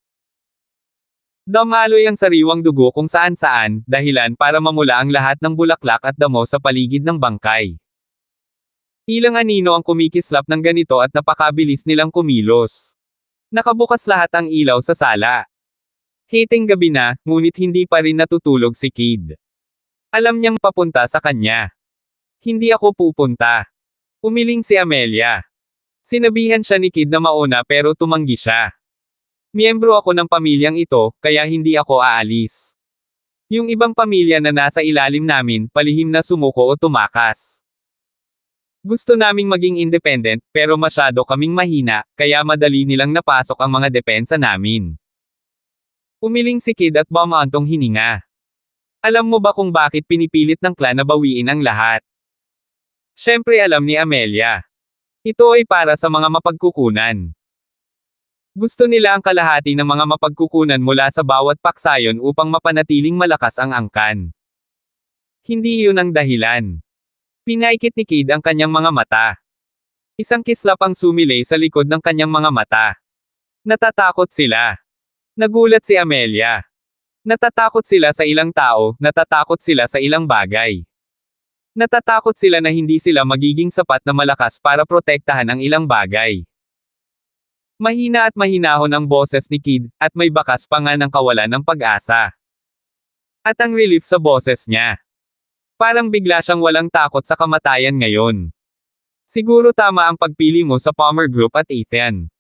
Damaloy ang sariwang dugo kung saan-saan, dahilan para mamula ang lahat ng bulaklak at damo sa paligid ng bangkay. Ilang anino ang kumikislap ng ganito at napakabilis nilang kumilos. Nakabukas lahat ang ilaw sa sala. Hiteng gabi na, ngunit hindi pa rin natutulog si Kid. Alam niyang papunta sa kanya. Hindi ako pupunta. Umiling si Amelia. Sinabihan siya ni Kid na mauna pero tumanggi siya. Miyembro ako ng pamilyang ito, kaya hindi ako aalis. Yung ibang pamilya na nasa ilalim namin, palihim na sumuko o tumakas. Gusto naming maging independent, pero masyado kaming mahina, kaya madali nilang napasok ang mga depensa namin. Umiling si Kid at bumantong hininga. Alam mo ba kung bakit pinipilit ng clan na bawiin ang lahat? Siyempre alam ni Amelia. Ito ay para sa mga mapagkukunan. Gusto nila ang kalahati ng mga mapagkukunan mula sa bawat paksayon upang mapanatiling malakas ang angkan. Hindi iyon ang dahilan. Pinaikit ni Kid ang kanyang mga mata. Isang kislap ang sumilay sa likod ng kanyang mga mata. Natatakot sila. Nagulat si Amelia. Natatakot sila sa ilang tao, natatakot sila sa ilang bagay. Natatakot sila na hindi sila magiging sapat na malakas para protektahan ang ilang bagay. Mahina at mahinahon ang boses ni Kid, at may bakas pa nga ng kawalan ng pag-asa. At ang relief sa boses niya. Parang bigla siyang walang takot sa kamatayan ngayon. Siguro tama ang pagpili mo sa Palmer Group at Ethan.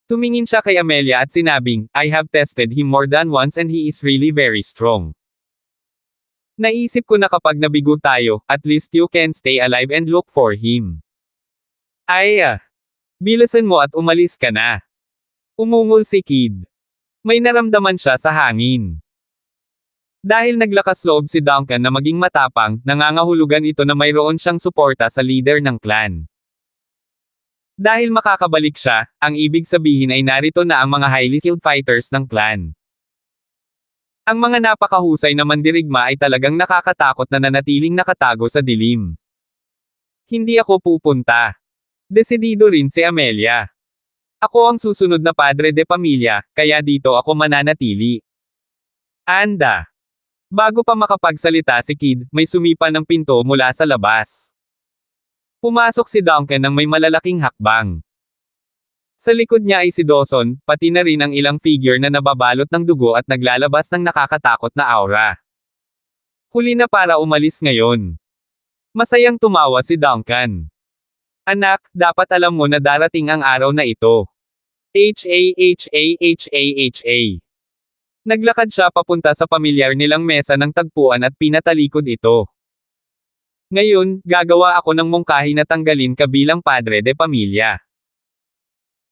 Tumingin siya kay Amelia at sinabing, I have tested him more than once and he is really very strong. Naisip ko na kapag nabigo tayo, at least you can stay alive and look for him. Ay, bilisan mo at umalis ka na. Umungol si Kid. May naramdaman siya sa hangin. Dahil naglakas loob si Duncan na maging matapang, nangangahulugan ito na mayroon siyang suporta sa leader ng clan. Dahil makakabalik siya, ang ibig sabihin ay narito na ang mga highly skilled fighters ng clan. Ang mga napakahusay na mandirigma ay talagang nakakatakot na nanatiling nakatago sa dilim. Hindi ako pupunta. Desidido rin si Amelia. Ako ang susunod na padre de pamilya, kaya dito ako mananatili. Anda. Bago pa makapagsalita si Kid, may sumipa ng pinto mula sa labas. Pumasok si Duncan ng may malalaking hakbang. Sa likod niya ay si Dawson, pati na rin ang ilang figure na nababalot ng dugo at naglalabas ng nakakatakot na aura. Huli na para umalis ngayon. Masayang tumawa si Duncan. Anak, dapat alam mo na darating ang araw na ito. H-A-H-A-H-A-H-A. Naglakad siya papunta sa pamilyar nilang mesa ng tagpuan at pinatalikod ito. Ngayon, gagawa ako ng mungkahi na tanggalin ka bilang padre de pamilya.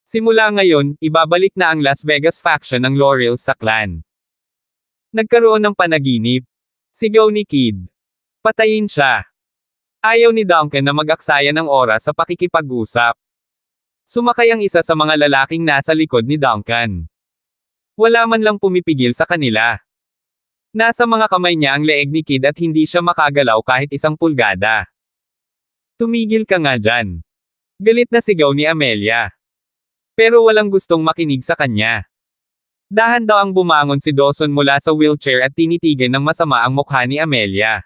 Simula ngayon, ibabalik na ang Las Vegas faction ng Laurel sa clan. Nagkaroon ng panaginip. Sigaw ni Kid. Patayin siya. Ayaw ni Duncan na mag-aksaya ng oras sa pakikipag-usap. Sumakay ang isa sa mga lalaking nasa likod ni Duncan. Wala man lang pumipigil sa kanila. Nasa mga kamay niya ang leeg ni Kid at hindi siya makagalaw kahit isang pulgada. Tumigil ka nga dyan. Galit na sigaw ni Amelia. Pero walang gustong makinig sa kanya. Dahan daw ang bumangon si Dawson mula sa wheelchair at tinitigan ng masama ang mukha ni Amelia.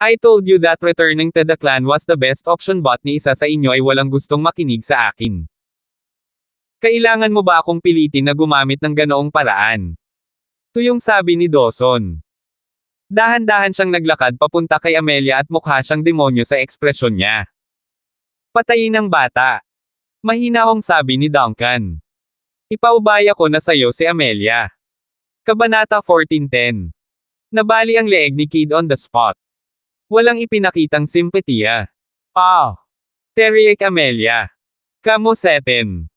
I told you that returning to the clan was the best option but ni isa sa inyo ay walang gustong makinig sa akin. Kailangan mo ba akong pilitin na gumamit ng ganoong paraan? Tuyong sabi ni Dawson. Dahan-dahan siyang naglakad papunta kay Amelia at mukha siyang demonyo sa ekspresyon niya. Patayin ang bata. Mahinahong sabi ni Duncan. Ipaubaya ko na sayo si Amelia. Kabanata 14:10. Nabali ang leeg ni Kid on the spot. Walang ipinakitang simpatiya. Teriek Amelia. Kamusetin.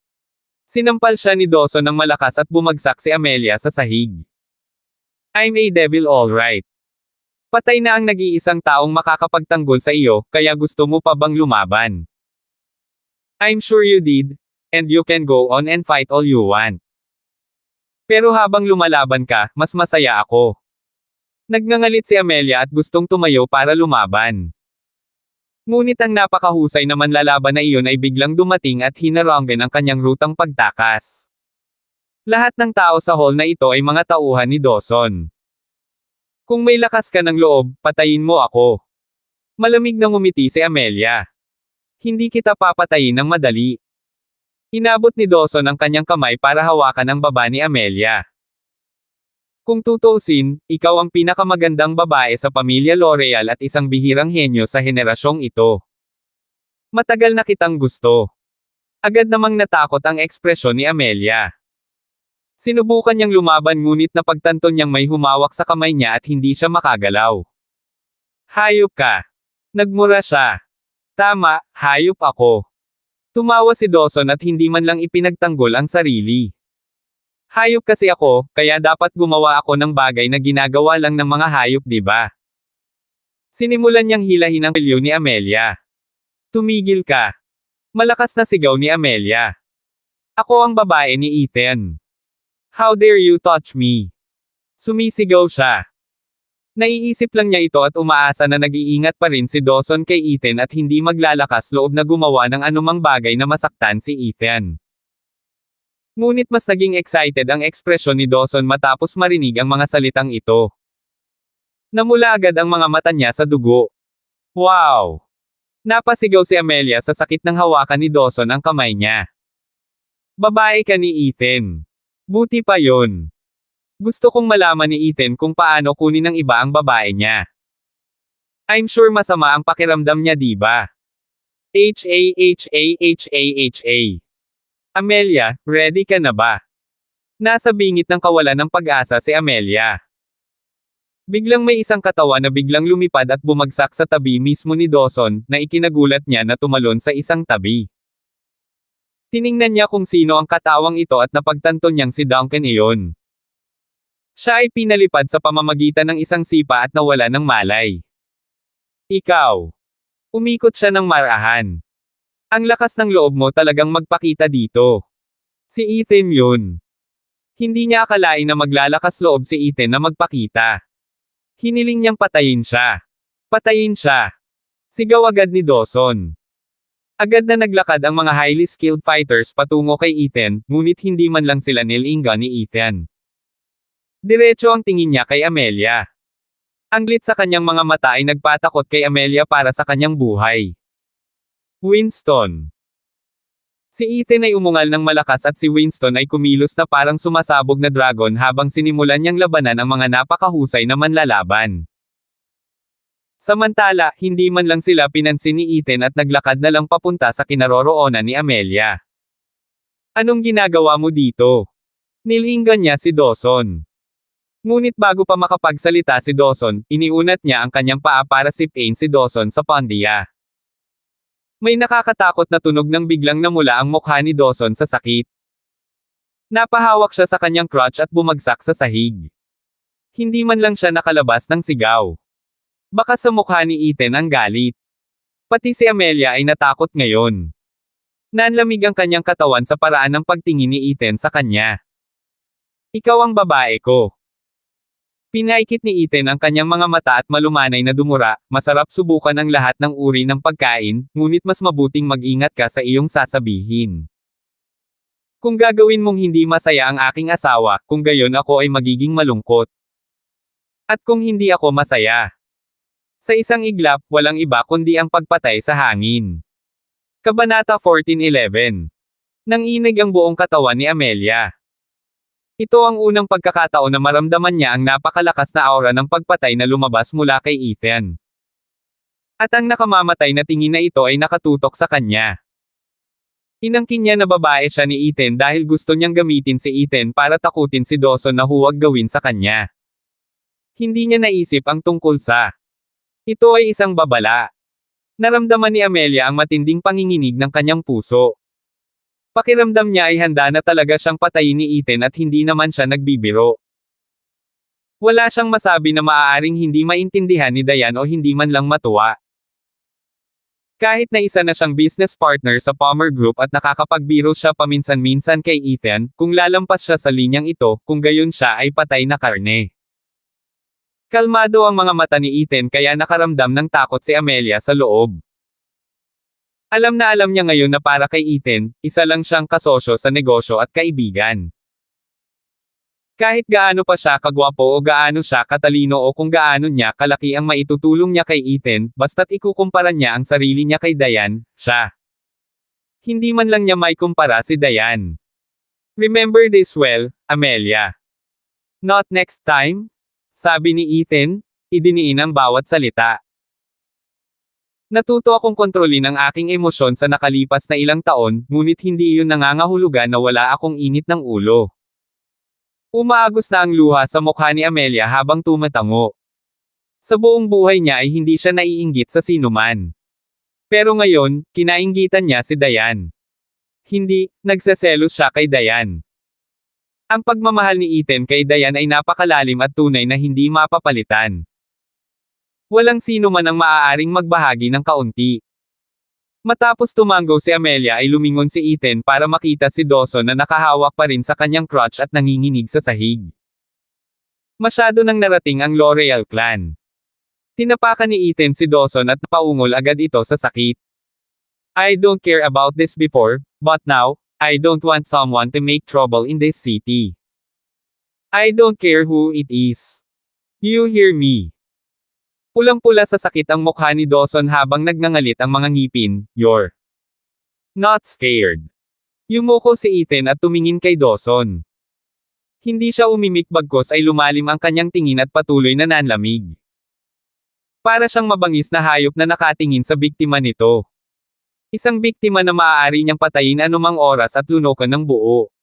Sinampal siya ni Dawson ng malakas at bumagsak si Amelia sa sahig. I'm a devil alright. Patay na ang nag-iisang taong makakapagtanggol sa iyo, kaya gusto mo pa bang lumaban? I'm sure you did, and you can go on and fight all you want. Pero habang lumalaban ka, mas masaya ako. Nagngangalit si Amelia at gustong tumayo para lumaban. Ngunit ang napakahusay na manlalaban na iyon ay biglang dumating at hinaranggan ang kanyang rutang pagtakas. Lahat ng tao sa hall na ito ay mga tauhan ni Dawson. Kung may lakas ka ng loob, patayin mo ako. Malamig na ngumiti si Amelia. Hindi kita papatayin ng madali. Inabot ni Dawson ang kanyang kamay para hawakan ang baba ni Amelia. Kung tutuusin, ikaw ang pinakamagandang babae sa pamilya L'Oreal at isang bihirang henyo sa henerasyong ito. Matagal na kitang gusto. Agad namang natakot ang ekspresyon ni Amelia. Sinubukan niyang lumaban ngunit napagtanto niyang may humawak sa kamay niya at hindi siya makagalaw. Hayop ka. Nagmura siya. Tama, hayop ako. Tumawa si Dawson at hindi man lang ipinagtanggol ang sarili. Hayop kasi ako, kaya dapat gumawa ako ng bagay na ginagawa lang ng mga hayop, diba? Sinimulan niyang hilahin ang pilyo ni Amelia. Tumigil ka. Malakas na sigaw ni Amelia. Ako ang babae ni Ethan. How dare you touch me? Sumisigaw siya. Naiisip lang niya ito at umaasa na nag-iingat pa rin si Dawson kay Ethan at hindi maglalakas loob na gumawa ng anumang bagay na masaktan si Ethan. Ngunit mas naging excited ang ekspresyon ni Dawson matapos marinig ang mga salitang ito. Namula agad ang mga mata niya sa dugo. Wow! Napasigaw si Amelia sa sakit ng hawakan ni Dawson ang kamay niya. Babae ka ni Ethan. Buti pa yon. Gusto kong malaman ni Ethan kung paano kunin ng iba ang babae niya. I'm sure masama ang pakiramdam niya, di ba? Ha. Amelia, ready ka na ba? Nasa bingit ng kawalan ng pag-asa si Amelia. Biglang may isang katawan na biglang lumipad at bumagsak sa tabi mismo ni Dawson, na ikinagulat niya na tumalon sa isang tabi. Tiningnan niya kung sino ang katawang ito at napagtanto niyang si Duncan iyon. Siya ay pinalipad sa pamamagitan ng isang sipa at nawala ng malay. Ikaw. Umikot siya ng marahan. Ang lakas ng loob mo talagang magpakita dito. Si Ethan yun. Hindi niya akalain na maglalakas loob si Ethan na magpakita. Hiniling niyang patayin siya. Patayin siya. Sigaw agad ni Dawson. Agad na naglakad ang mga highly skilled fighters patungo kay Ethan, ngunit hindi man lang sila nilinga ni Ethan. Diretso ang tingin niya kay Amelia. Ang lit sa kanyang mga mata ay nagpatakot kay Amelia para sa kanyang buhay. Winston. Si Ethan ay umungal ng malakas at si Winston ay kumilos na parang sumasabog na dragon habang sinimulan niyang labanan ang mga napakahusay na manlalaban. Samantala, hindi man lang sila pinansin ni Ethan at naglakad na lang papunta sa kinaroroonan ni Amelia. Anong ginagawa mo dito? Nilinggan niya si Dawson. Ngunit bago pa makapagsalita si Dawson, iniunat niya ang kanyang paa para sipain si Dawson sa pandiya. May nakakatakot na tunog nang biglang namula ang mukha ni Dawson sa sakit. Napahawak siya sa kanyang crotch at bumagsak sa sahig. Hindi man lang siya nakalabas ng sigaw. Baka sa mukha ni Ethan ang galit. Pati si Amelia ay natakot ngayon. Nanlamig ang kanyang katawan sa paraan ng pagtingin ni Ethan sa kanya. Ikaw ang babae ko. Pinaikit ni Ethan ang kanyang mga mata at malumanay na dumura, masarap subukan ang lahat ng uri ng pagkain, ngunit mas mabuting mag-ingat ka sa iyong sasabihin. Kung gagawin mong hindi masaya ang aking asawa, kung gayon ako ay magiging malungkot. At kung hindi ako masaya. Sa isang iglap, walang iba kundi ang pagpatay sa hangin. Kabanata 14:11. Nanginig ang buong katawan ni Amelia. Ito ang unang pagkakataon na maramdaman niya ang napakalakas na aura ng pagpatay na lumabas mula kay Ethan. At ang nakamamatay na tingin na ito ay nakatutok sa kanya. Inangkin niya na babae siya ni Ethan dahil gusto niyang gamitin si Ethan para takutin si Dawson na huwag gawin sa kanya. Hindi niya naisip ang tungkol sa ito ay isang babala. Naramdaman ni Amelia ang matinding panginginig ng kanyang puso. Pakiramdam niya ay handa na talaga siyang patayin ni Ethan at hindi naman siya nagbibiro. Wala siyang masabi na maaaring hindi maintindihan ni Diane o hindi man lang matuwa. Kahit na isa na siyang business partner sa Palmer Group at nakakapagbiro siya paminsan-minsan kay Ethan, kung lalampas siya sa linyang ito, kung gayon siya ay patay na karne. Kalmado ang mga mata ni Ethan kaya nakaramdam ng takot si Amelia sa loob. Alam niya ngayon na para kay Ethan, isa lang siyang kasosyo sa negosyo at kaibigan. Kahit gaano pa siya kagwapo o gaano siya katalino o kung gaano niya kalaki ang maitutulong niya kay Ethan, basta't ikukumpara niya ang sarili niya kay Diane, siya. Hindi man lang niya may kumpara si Diane. Remember this well, Amelia. Not next time? Sabi ni Ethan, idiniin ang bawat salita. Natuto akong kontrolin ang aking emosyon sa nakalipas na ilang taon, ngunit hindi iyon nangangahulugan na wala akong init ng ulo. Umaagos na ang luha sa mukha ni Amelia habang tumatango. Sa buong buhay niya ay hindi siya naiinggit sa sinuman. Pero ngayon, kinainggitan niya si Diane. Hindi, nagseselos siya kay Diane. Ang pagmamahal ni Ethan kay Diane ay napakalalim at tunay na hindi mapapalitan. Walang sino man ang maaaring magbahagi ng kaunti. Matapos tumanggo si Amelia ay lumingon si Ethan para makita si Dawson na nakahawak pa rin sa kanyang crotch at nanginginig sa sahig. Masyado nang narating ang L'Oreal clan. Tinapakan ni Ethan si Dawson at paungol agad ito sa sakit. I don't care about this before, but now, I don't want someone to make trouble in this city. I don't care who it is. You hear me? Pulang-pula sa sakit ang mukha ni Dawson habang nagngangalit ang mga ngipin, "You're not scared." Yumuko si Ethan at tumingin kay Dawson. Hindi siya umimik bagkos ay lumalim ang kanyang tingin at patuloy na nanlamig. Para siyang mabangis na hayop na nakatingin sa biktima nito. Isang biktima na maaari niyang patayin anumang oras at lunukan ng buo.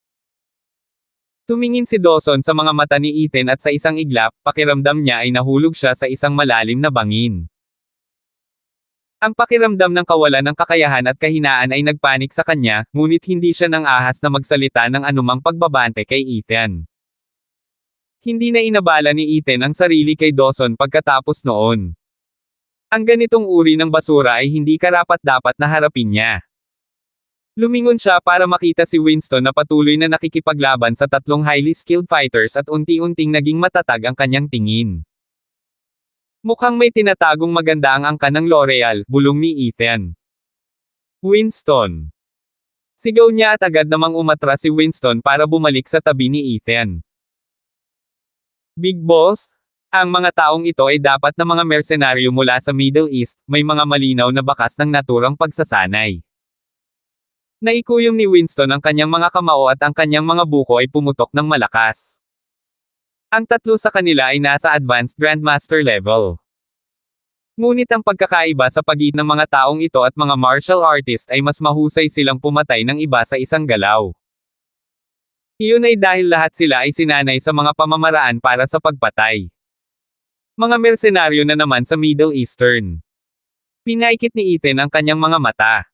Tumingin si Dawson sa mga mata ni Ethan at sa isang iglap, pakiramdam niya ay nahulog siya sa isang malalim na bangin. Ang pakiramdam ng kawalan ng kakayahan at kahinaan ay nagpanik sa kanya, ngunit hindi siya nang ahas na magsalita ng anumang pagbabante kay Ethan. Hindi na inabala ni Ethan ang sarili kay Dawson pagkatapos noon. Ang ganitong uri ng basura ay hindi karapat-dapat na harapin niya. Lumingon siya para makita si Winston na patuloy na nakikipaglaban sa tatlong highly skilled fighters at unti-unting naging matatag ang kanyang tingin. Mukhang may tinatagong maganda ang angka ng L'Oreal, bulong ni Ethan. Winston. Sigaw niya at agad namang umatras si Winston para bumalik sa tabi ni Ethan. Big Boss? Ang mga taong ito ay dapat na mga mersenaryo mula sa Middle East, may mga malinaw na bakas ng naturang pagsasanay. Naikuyom ni Winston ang kanyang mga kamao at ang kanyang mga buko ay pumutok ng malakas. Ang tatlo sa kanila ay nasa Advanced Grandmaster level. Ngunit ang pagkakaiba sa pagitan ng mga taong ito at mga martial artist ay mas mahusay silang pumatay ng iba sa isang galaw. Iyon ay dahil lahat sila ay sinanay sa mga pamamaraan para sa pagpatay. Mga mersenaryo na naman sa Middle Eastern. Pinaikit ni Ethan ang kanyang mga mata.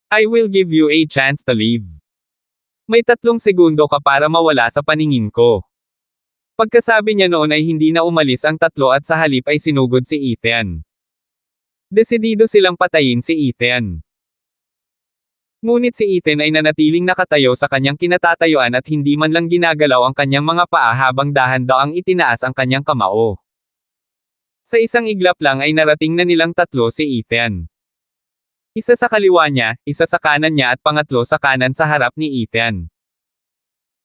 I will give you a chance to live. May 3 segundo ka para mawala sa paningin ko. Pagkasabi niya noon ay hindi na umalis ang tatlo at sa halip ay sinugod si Ethan. Desidido silang patayin si Ethan. Ngunit si Ethan ay nanatiling nakatayo sa kanyang kinatatayuan at hindi man lang ginagalaw ang kanyang mga paa habang dahan-daang itinaas ang kanyang kamao. Sa isang iglap lang ay narating na nilang tatlo si Ethan. Isa sa kaliwa niya, isa sa kanan niya at pangatlo sa kanan sa harap ni Ethan.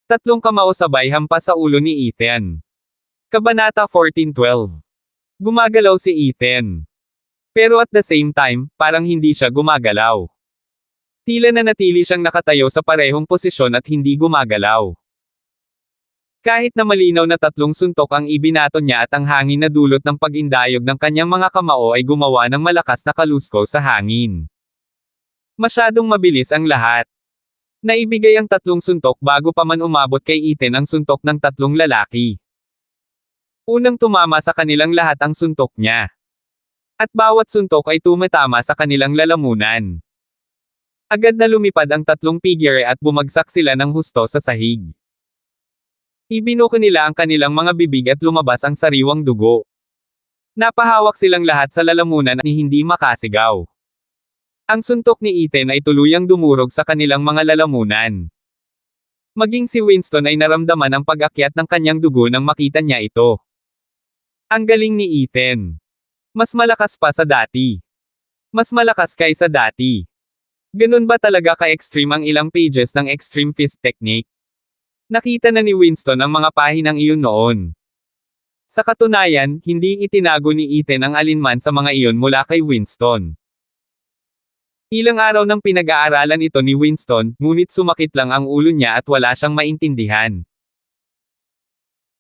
3 kamao sabay hampas sa ulo ni Ethan. Kabanata 14:12. Gumagalaw si Ethan. Pero at the same time, parang hindi siya gumagalaw. Tila nanatili siyang nakatayo sa parehong posisyon at hindi gumagalaw. Kahit na malinaw na 3 suntok ang ibinato niya at ang hangin na dulot ng pag-indayog ng kanyang mga kamao ay gumawa ng malakas na kalusko sa hangin. Masyadong mabilis ang lahat. Naibigay ang 3 suntok bago pa man umabot kay Ethan ang suntok ng 3 lalaki. Unang tumama sa kanilang lahat ang suntok niya. At bawat suntok ay tumatama sa kanilang lalamunan. Agad na lumipad ang 3 figure at bumagsak sila ng husto sa sahig. Ibinuko nila ang kanilang mga bibig at lumabas ang sariwang dugo. Napahawak silang lahat sa lalamunan at hindi makasigaw. Ang suntok ni Ethan ay tuluyang dumurog sa kanilang mga lalamunan. Maging si Winston ay naramdaman ang pag-akyat ng kanyang dugo nang makita niya ito. Ang galing ni Ethan. Mas malakas pa sa dati. Mas malakas kaysa dati. Ganun ba talaga ka-extreme ang ilang pages ng Extreme Fist Technique? Nakita na ni Winston ang mga pahinang iyon noon. Sa katunayan, hindi itinago ni Ethan ang alinman sa mga iyon mula kay Winston. Ilang araw nang pinag-aaralan ito ni Winston, ngunit sumakit lang ang ulo niya at wala siyang maintindihan.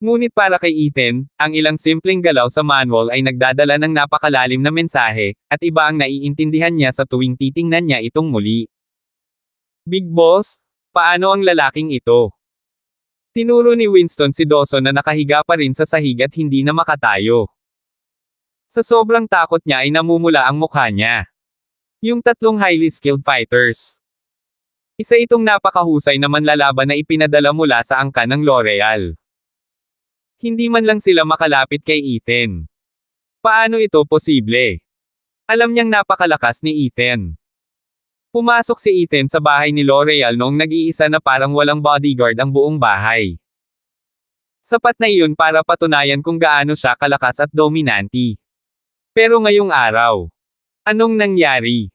Ngunit para kay Ethan, ang ilang simpleng galaw sa manual ay nagdadala ng napakalalim na mensahe, at iba ang naiintindihan niya sa tuwing titingnan niya itong muli. Big Boss, paano ang lalaking ito? Tinuro ni Winston si Dawson na nakahiga pa rin sa sahig at hindi na makatayo. Sa sobrang takot niya ay namumula ang mukha niya. Yung 3 highly skilled fighters. Isa itong napakahusay na manlalaban na ipinadala mula sa angka ng L'Oreal. Hindi man lang sila makalapit kay Ethan. Paano ito posible? Alam niyang napakalakas ni Ethan. Pumasok si Ethan sa bahay ni L'Oreal noong nag-iisa na parang walang bodyguard ang buong bahay. Sapat na iyon para patunayan kung gaano siya kalakas at dominante. Pero ngayong araw, anong nangyari?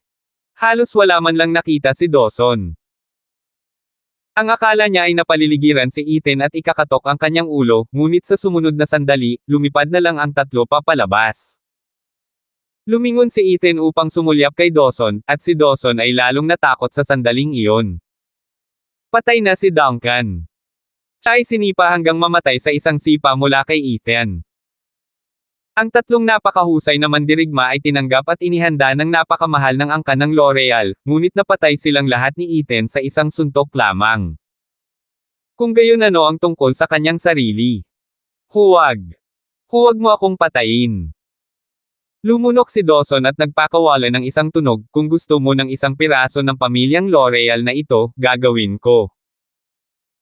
Halos wala man lang nakita si Dawson. Ang akala niya ay napaliligiran si Ethan at ikakatok ang kanyang ulo, ngunit sa sumunod na sandali, lumipad na lang ang 3 papalabas. Lumingon si Ethan upang sumulyap kay Dawson, at si Dawson ay lalong natakot sa sandaling iyon. Patay na si Duncan. Siya ay sinipa hanggang mamatay sa isang sipa mula kay Ethan. Ang tatlong napakahusay na mandirigma ay tinanggap at inihanda ng napakamahal ng angkan ng L'Oreal, ngunit napatay silang lahat ni Ethan sa isang suntok lamang. Kung gayon ano ang tungkol sa kanyang sarili? Huwag. Huwag mo akong patayin. Lumunok si Dawson at nagpakawala ng isang tunog, kung gusto mo ng isang piraso ng pamilyang L'Oreal na ito, gagawin ko.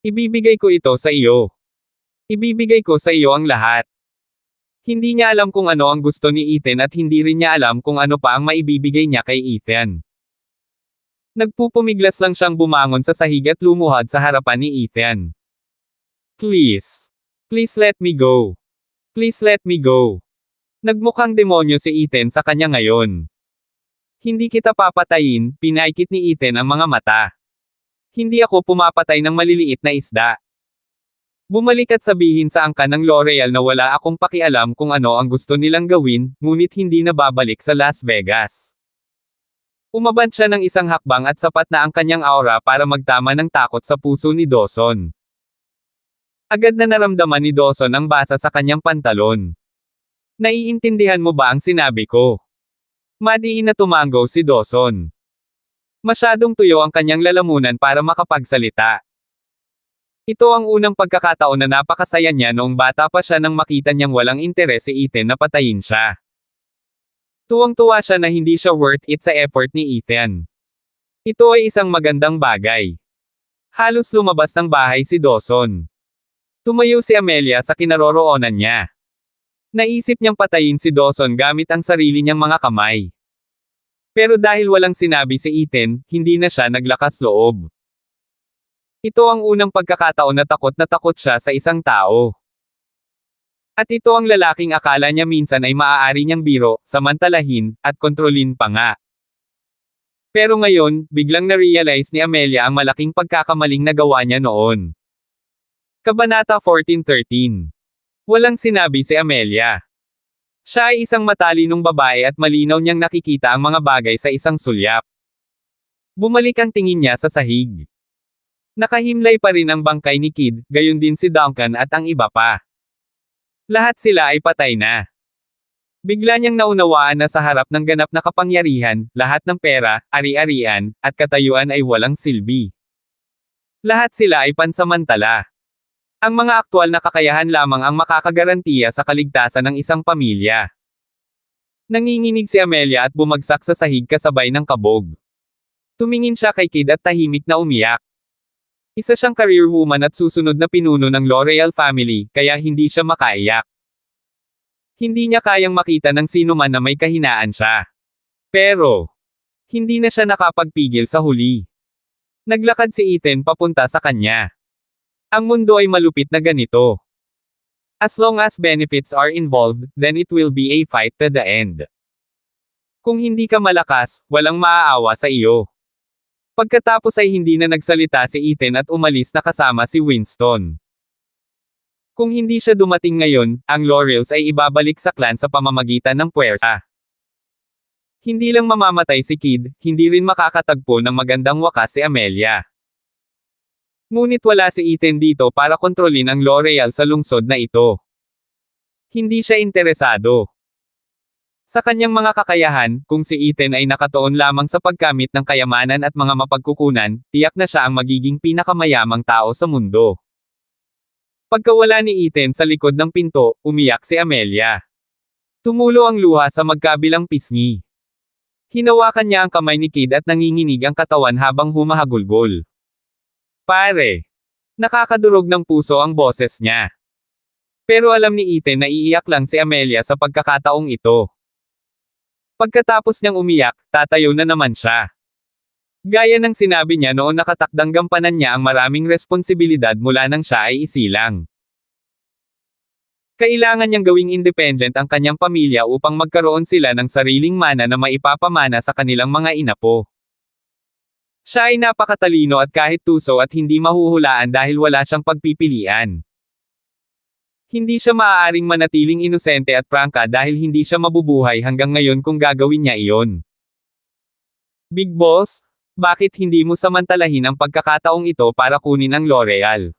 Ibibigay ko ito sa iyo. Ibibigay ko sa iyo ang lahat. Hindi niya alam kung ano ang gusto ni Ethan at hindi rin niya alam kung ano pa ang maibibigay niya kay Ethan. Nagpupumiglas lang siyang bumangon sa sahig at lumuhad sa harapan ni Ethan. Please. Please let me go. Please let me go. Nagmukhang demonyo si Ethan sa kanya ngayon. Hindi kita papatayin, pinaikit ni Ethan ang mga mata. Hindi ako pumapatay ng maliliit na isda. Bumalik at sabihin sa angkan ng L'Oreal na wala akong pakialam kung ano ang gusto nilang gawin, ngunit hindi na babalik sa Las Vegas. Umabant siya ng isang hakbang at sapat na ang kanyang aura para magtama ng takot sa puso ni Dawson. Agad na naramdaman ni Dawson ang basa sa kanyang pantalon. Naiintindihan mo ba ang sinabi ko? Madiin na tumango si Dawson. Masyadong tuyo ang kanyang lalamunan para makapagsalita. Ito ang unang pagkakataon na napakasaya niya noong bata pa siya nang makita niyang walang interes si Ethan na patayin siya. Tuwang-tuwa siya na hindi siya worth it sa effort ni Ethan. Ito ay isang magandang bagay. Halos lumabas ng bahay si Dawson. Tumayo si Amelia sa kinaroroonan niya. Naisip niyang patayin si Dawson gamit ang sarili niyang mga kamay. Pero dahil walang sinabi si Ethan, hindi na siya naglakas loob. Ito ang unang pagkakataon na takot siya sa isang tao. At ito ang lalaking akala niya minsan ay maaari niyang biro, samantalahin, at kontrolin pa nga. Pero ngayon, biglang na-realize ni Amelia ang malaking pagkakamaling nagawa niya noon. Kabanata 14:13. Walang sinabi si Amelia. Siya ay isang matalinong babae at malinaw niyang nakikita ang mga bagay sa isang sulyap. Bumalik ang tingin niya sa sahig. Nakahimlay pa rin ang bangkay ni Kid, gayon din si Duncan at ang iba pa. Lahat sila ay patay na. Bigla niyang naunawaan na sa harap ng ganap na kapangyarihan, lahat ng pera, ari-arian, at katayuan ay walang silbi. Lahat sila ay pansamantala. Ang mga aktwal na kakayahan lamang ang makakagarantiya sa kaligtasan ng isang pamilya. Nanginginig si Amelia at bumagsak sa sahig kasabay ng kabog. Tumingin siya kay Kid at tahimik na umiyak. Isa siyang career woman at susunod na pinuno ng L'Oreal family, kaya hindi siya makaiyak. Hindi niya kayang makita ng sino man na may kahinaan siya. Pero, hindi na siya nakapagpigil sa huli. Naglakad si Ethan papunta sa kanya. Ang mundo ay malupit na ganito. As long as benefits are involved, then it will be a fight to the end. Kung hindi ka malakas, walang maaawa sa iyo. Pagkatapos ay hindi na nagsalita si Ethan at umalis na kasama si Winston. Kung hindi siya dumating ngayon, ang Laurels ay ibabalik sa clan sa pamamagitan ng puwersa. Hindi lang mamamatay si Kid, hindi rin makakatagpo ng magandang wakas si Amelia. Ngunit wala si Ethan dito para kontrolin ang L'Oreal sa lungsod na ito. Hindi siya interesado. Sa kanyang mga kakayahan, kung si Ethan ay nakatuon lamang sa pagkamit ng kayamanan at mga mapagkukunan, tiyak na siya ang magiging pinakamayamang tao sa mundo. Pagkawala ni Ethan sa likod ng pinto, umiyak si Amelia. Tumulo ang luha sa magkabilang pisngi. Hinawakan niya ang kamay ni Kid at nanginginig ang katawan habang humahagulgol. Pare! Nakakadurog ng puso ang boses niya. Pero alam ni Ethan na iiyak lang si Amelia sa pagkakataong ito. Pagkatapos niyang umiyak, tatayo na naman siya. Gaya ng sinabi niya noon nakatakdang gampanan niya ang maraming responsibilidad mula nang siya ay isilang. Kailangan niyang gawing independent ang kanyang pamilya upang magkaroon sila ng sariling mana na maipapamana sa kanilang mga inapo. Siya ay napakatalino at kahit tuso at hindi mahuhulaan dahil wala siyang pagpipilian. Hindi siya maaaring manatiling inosente at prangka dahil hindi siya mabubuhay hanggang ngayon kung gagawin niya iyon. Big Boss, bakit hindi mo samantalahin ang pagkakataong ito para kunin ang L'Oreal?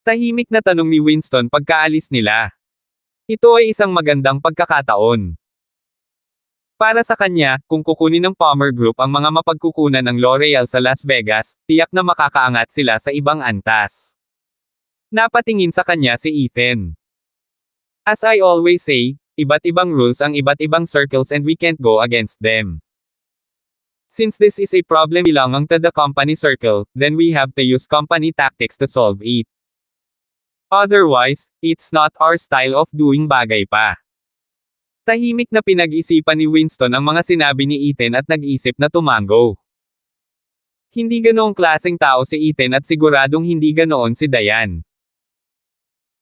Tahimik na tanong ni Winston pagkaalis nila. Ito ay isang magandang pagkakataon. Para sa kanya, kung kukunin ng Palmer Group ang mga mapagkukunan ng L'Oreal sa Las Vegas, tiyak na makakaangat sila sa ibang antas. Napatingin sa kanya si Ethan. As I always say, iba't ibang rules ang iba't ibang circles and we can't go against them. Since this is a problem belonging to the company circle, then we have to use company tactics to solve it. Otherwise, it's not our style of doing bagay pa. Tahimik na pinag-isipan ni Winston ang mga sinabi ni Ethan at nag-isip na tumango. Hindi ganoong klaseng tao si Ethan at siguradong hindi ganoon si Diane.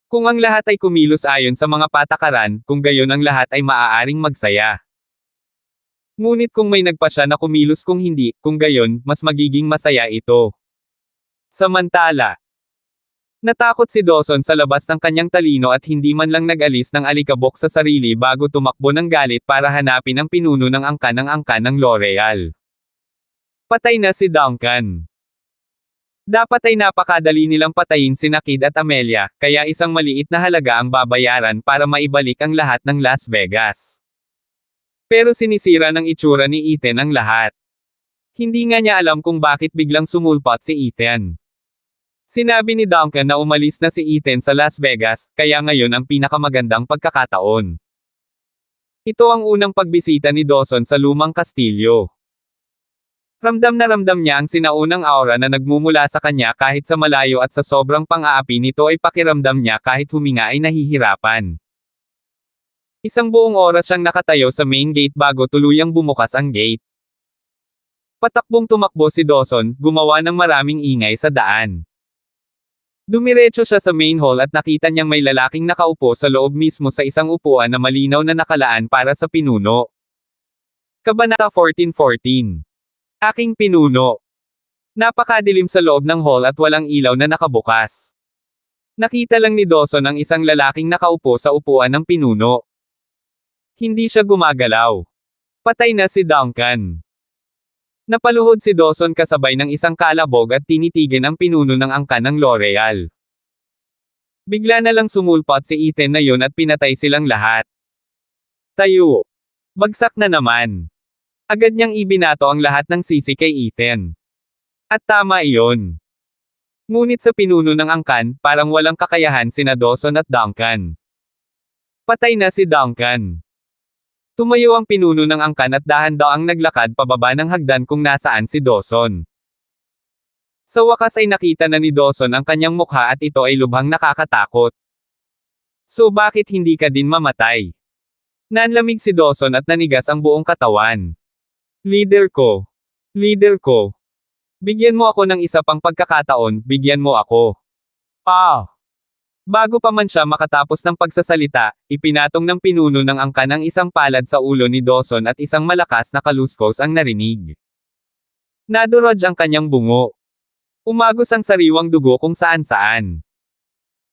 Kung ang lahat ay kumilos ayon sa mga patakaran, kung gayon ang lahat ay maaaring magsaya. Ngunit kung may nagpasya na kumilos kung hindi, kung gayon, mas magiging masaya ito. Samantala, natakot si Dawson sa labas ng kanyang talino at hindi man lang nag-alis ng alikabok sa sarili bago tumakbo ng galit para hanapin ang pinuno ng angkan ng L'Oreal. Patay na si Duncan. Dapat ay napakadali nilang patayin sina Kid at Amelia, kaya isang maliit na halaga ang babayaran para maibalik ang lahat ng Las Vegas. Pero sinisira ng itsura ni Ethan ang lahat. Hindi nga niya alam kung bakit biglang sumulpot si Ethan. Sinabi ni Duncan na umalis na si Ethan sa Las Vegas, kaya ngayon ang pinakamagandang pagkakataon. Ito ang unang pagbisita ni Dawson sa lumang kastilyo. Ramdam na ramdam niya ang sinaunang aura na nagmumula sa kanya kahit sa malayo at sa sobrang pang-aapi nito ay pakiramdam niya kahit huminga ay nahihirapan. Isang buong oras siyang nakatayo sa main gate bago tuluyang bumukas ang gate. Patakbong tumakbo si Dawson, gumawa ng maraming ingay sa daan. Dumiretso siya sa main hall at nakita niyang may lalaking nakaupo sa loob mismo sa isang upuan na malinaw na nakalaan para sa pinuno. Kabanata 14:14. Aking pinuno. Napakadilim sa loob ng hall at walang ilaw na nakabukas. Nakita lang ni Dawson ang isang lalaking nakaupo sa upuan ng pinuno. Hindi siya gumagalaw. Patay na si Duncan. Napaluhod si Dawson kasabay ng isang kalabog at tinitigan ang pinuno ng angkan ng L'Oreal. Bigla na lang sumulpot si Ethan na yun at pinatay silang lahat. Tayo. Bagsak na naman. Agad niyang ibinato ang lahat ng sisi kay Ethan. At tama iyon. Ngunit sa pinuno ng angkan, parang walang kakayahan sina Dawson at Duncan. Patay na si Duncan. Tumayo ang pinuno ng angkan at dahan-daang naglakad pababa ng hagdan kung nasaan si Dawson. Sa wakas ay nakita na ni Dawson ang kanyang mukha at ito ay lubhang nakakatakot. So bakit hindi ka din mamatay? Nanlamig si Dawson at nanigas ang buong katawan. Leader ko. Leader ko. Bigyan mo ako ng isa pang pagkakataon, bigyan mo ako. Bago pa man siya makatapos ng pagsasalita, ipinatong ng pinuno ng angkan ang isang palad sa ulo ni Dawson at isang malakas na kaluskos ang narinig. Nadurog ang kanyang bungo. Umagos ang sariwang dugo kung saan-saan.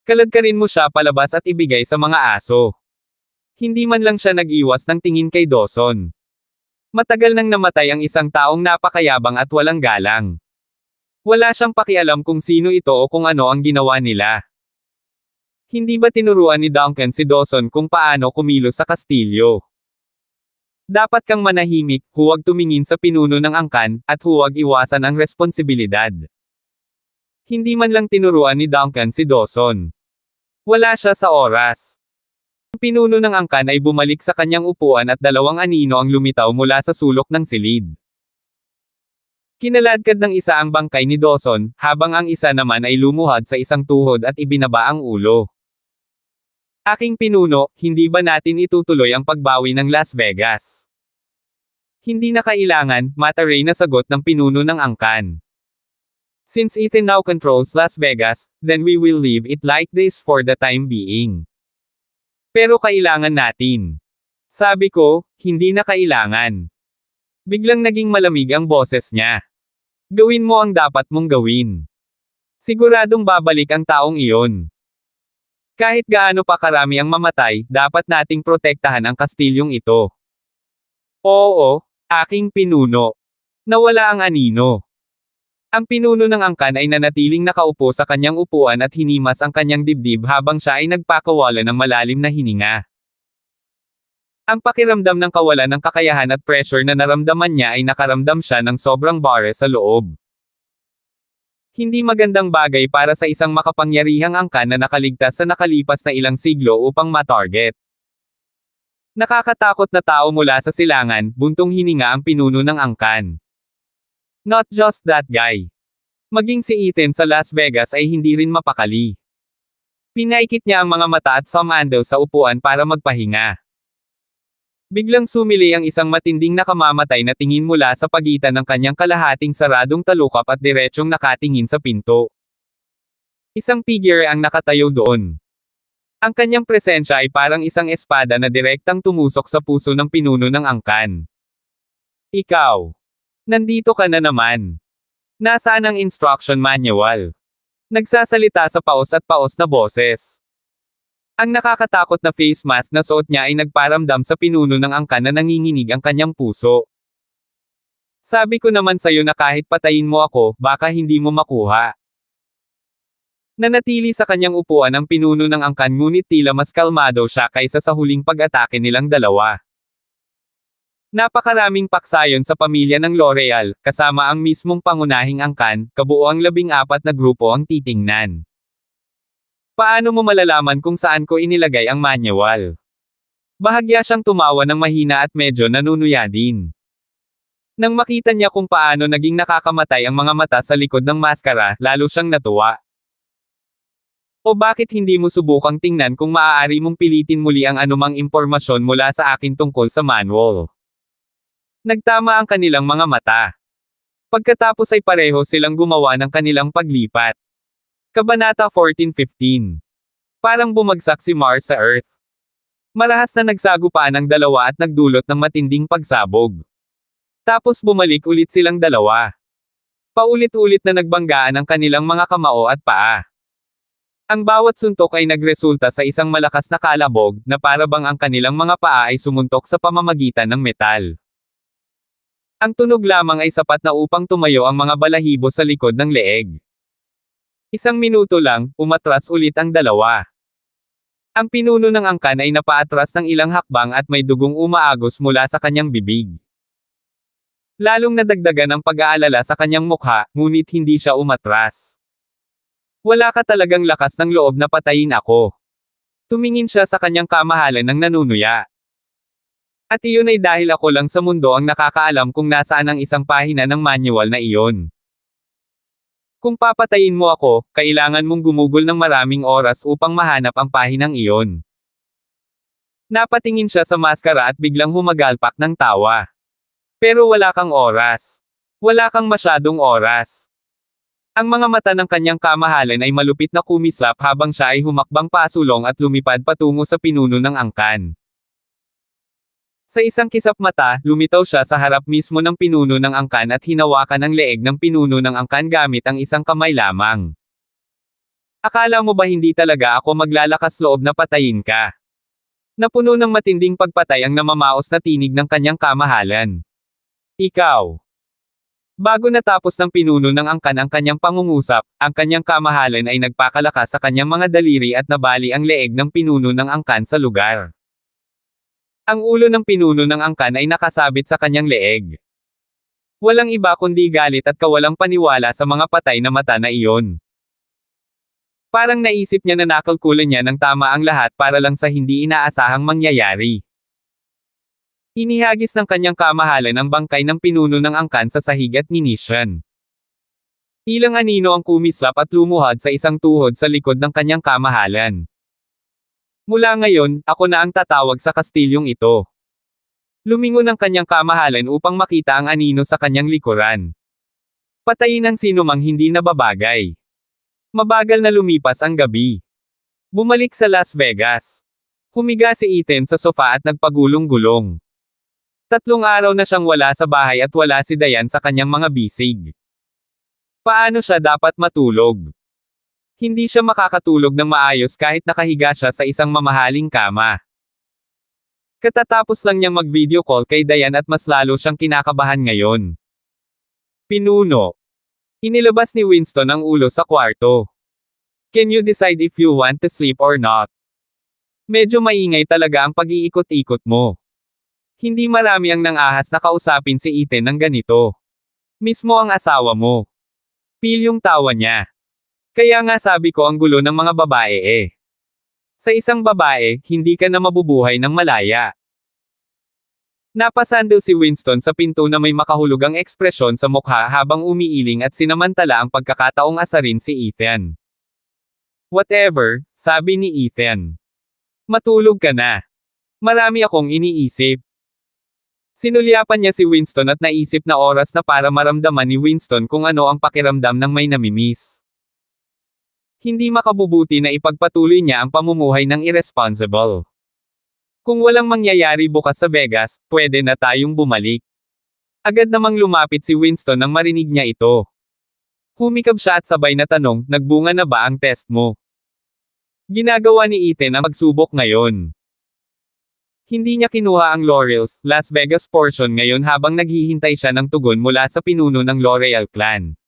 Kaladkarin mo siya palabas at ibigay sa mga aso. Hindi man lang siya nag-iwas ng tingin kay Dawson. Matagal nang namatay ang isang taong napakayabang at walang galang. Wala siyang pakialam kung sino ito o kung ano ang ginawa nila. Hindi ba tinuruan ni Duncan si Dawson kung paano kumilos sa kastilyo? Dapat kang manahimik, huwag tumingin sa pinuno ng angkan, at huwag iwasan ang responsibilidad. Hindi man lang tinuruan ni Duncan si Dawson. Wala siya sa oras. Ang pinuno ng angkan ay bumalik sa kanyang upuan at dalawang anino ang lumitaw mula sa sulok ng silid. Kinaladkad ng isa ang bangkay ni Dawson, habang ang isa naman ay lumuhad sa isang tuhod at ibinaba ang ulo. Aking pinuno, hindi ba natin itutuloy ang pagbawi ng Las Vegas? Hindi na kailangan, mataray na sagot ng pinuno ng angkan. Since Ethan now controls Las Vegas, then we will leave it like this for the time being. Pero kailangan natin. Sabi ko, hindi na kailangan. Biglang naging malamig ang boses niya. Gawin mo ang dapat mong gawin. Siguradong babalik ang taong iyon. Kahit gaano pa karami ang mamatay, dapat nating protektahan ang kastilyong ito. Oo, aking pinuno. Nawala ang anino. Ang pinuno ng angkan ay nanatiling nakaupo sa kanyang upuan at hinimas ang kanyang dibdib habang siya ay nagpakawala ng malalim na hininga. Ang pakiramdam ng kawalan ng kakayahan at pressure na naramdaman niya ay nakaramdam siya ng sobrang bare sa loob. Hindi magandang bagay para sa isang makapangyarihang angkan na nakaligtas sa nakalipas na ilang siglo upang ma-target. Nakakatakot na tao mula sa silangan, buntong hininga ang pinuno ng angkan. Not just that guy. Maging si Ethan sa Las Vegas ay hindi rin mapakali. Pinaikit niya ang mga mata at sumandal sa upuan para magpahinga. Biglang sumili ang isang matinding nakamamatay na tingin mula sa pagitan ng kanyang kalahating saradong talukap at diretsyong nakatingin sa pinto. Isang figure ang nakatayo doon. Ang kanyang presensya ay parang isang espada na direktang tumusok sa puso ng pinuno ng angkan. Ikaw. Nandito ka na naman. Nasaan ang instruction manual? Nagsasalita sa paos at paos na boses. Ang nakakatakot na face mask na suot niya ay nagparamdam sa pinuno ng angkan na nanginginig ang kanyang puso. Sabi ko naman sa'yo na kahit patayin mo ako, baka hindi mo makuha. Nanatili sa kanyang upuan ang pinuno ng angkan ngunit tila mas kalmado siya kaysa sa huling pag-atake nilang dalawa. Napakaraming paksayon sa pamilya ng L'Oreal, kasama ang mismong pangunahing angkan, kabuoang 14 na grupo ang titingnan. Paano mo malalaman kung saan ko inilagay ang manual? Bahagya siyang tumawa ng mahina at medyo nanunuya din. Nang makita niya kung paano naging nakakamatay ang mga mata sa likod ng maskara, lalo siyang natuwa. O bakit hindi mo subukang tingnan kung maaari mong pilitin muli ang anumang impormasyon mula sa akin tungkol sa manual? Nagtama ang kanilang mga mata. Pagkatapos ay pareho silang gumawa ng kanilang paglipat. Kabanata 14:15. Parang bumagsak si Mars sa Earth. Marahas na nagsagupaan ang dalawa at nagdulot ng matinding pagsabog. Tapos bumalik ulit silang dalawa. Paulit-ulit na nagbanggaan ang kanilang mga kamao at paa. Ang bawat suntok ay nagresulta sa isang malakas na kalabog, na parabang ang kanilang mga paa ay sumuntok sa pamamagitan ng metal. Ang tunog lamang ay sapat na upang tumayo ang mga balahibo sa likod ng leeg. Isang minuto lang, umatras ulit ang dalawa. Ang pinuno ng angkan ay napaatras ng ilang hakbang at may dugong umaagos mula sa kanyang bibig. Lalong nadagdagan ang pag-aalala sa kanyang mukha, ngunit hindi siya umatras. Wala ka talagang lakas ng loob na patayin ako. Tumingin siya sa kanyang kamahalan ng nanunuya. At iyon ay dahil ako lang sa mundo ang nakakaalam kung nasaan ang isang pahina ng manual na iyon. Kung papatayin mo ako, kailangan mong gumugol ng maraming oras upang mahanap ang pahinang iyon. Napatingin siya sa maskara at biglang humagalpak ng tawa. Pero wala kang oras. Wala kang masyadong oras. Ang mga mata ng kanyang kamahalan ay malupit na kumislap habang siya ay humakbang pasulong at lumipad patungo sa pinuno ng angkan. Sa isang kisap mata, lumitaw siya sa harap mismo ng pinuno ng angkan at hinawakan ang leeg ng pinuno ng angkan gamit ang isang kamay lamang. Akala mo ba hindi talaga ako maglalakas loob na patayin ka? Napuno ng matinding pagpatay ang namamaos na tinig ng kanyang kamahalan. Ikaw. Bago natapos ng pinuno ng angkan ang kanyang pangungusap, ang kanyang kamahalan ay nagpakalakas sa kanyang mga daliri at nabali ang leeg ng pinuno ng angkan sa lugar. Ang ulo ng pinuno ng angkan ay nakasabit sa kanyang leeg. Walang iba kundi galit at kawalang paniwala sa mga patay na mata na iyon. Parang naisip niya na nakalkulan niya ng tama ang lahat para lang sa hindi inaasahang mangyayari. Inihagis ng kanyang kamahalan ang bangkay ng pinuno ng angkan sa sahig at ginisyan. Ilang anino ang kumislap at lumuhad sa isang tuhod sa likod ng kanyang kamahalan. Mula ngayon, ako na ang tatawag sa kastilyong ito. Lumingon ang kanyang kamahalan upang makita ang anino sa kanyang likuran. Patayin ang sinumang hindi nababagay. Mabagal na lumipas ang gabi. Bumalik sa Las Vegas. Humiga si Ethan sa sofa at nagpagulong-gulong. 3 araw na siyang wala sa bahay at wala si Diane sa kanyang mga bisig. Paano siya dapat matulog? Hindi siya makakatulog ng maayos kahit nakahiga siya sa isang mamahaling kama. Katatapos lang niyang mag-video call kay Diane at mas lalo siyang kinakabahan ngayon. Pinuno. Inilabas ni Winston ang ulo sa kwarto. Can you decide if you want to sleep or not? Medyo maingay talaga ang pag-iikot-ikot mo. Hindi marami ang nang-ahas na kausapin si Ethan ng ganito. Mismo ang asawa mo. Pilyong tawa niya. Kaya nga sabi ko ang gulo ng mga babae eh. Sa isang babae, hindi ka na mabubuhay ng malaya. Napasandal si Winston sa pinto na may makahulugang ekspresyon sa mukha habang umiiling at sinamantala ang pagkakataong asarin si Ethan. Whatever, sabi ni Ethan. Matulog ka na. Marami akong iniisip. Sinulyapan niya si Winston at naisip na oras na para maramdaman ni Winston kung ano ang pakiramdam ng may namimiss. Hindi makabubuti na ipagpatuloy niya ang pamumuhay ng irresponsible. Kung walang mangyayari bukas sa Vegas, pwede na tayong bumalik. Agad namang lumapit si Winston nang marinig niya ito. Humikab siya at sabay na tanong, nagbunga na ba ang test mo? Ginagawa ni Ethan ang pagsubok ngayon. Hindi niya kinuha ang Laurel's Las Vegas portion ngayon habang naghihintay siya ng tugon mula sa pinuno ng L'Oreal clan.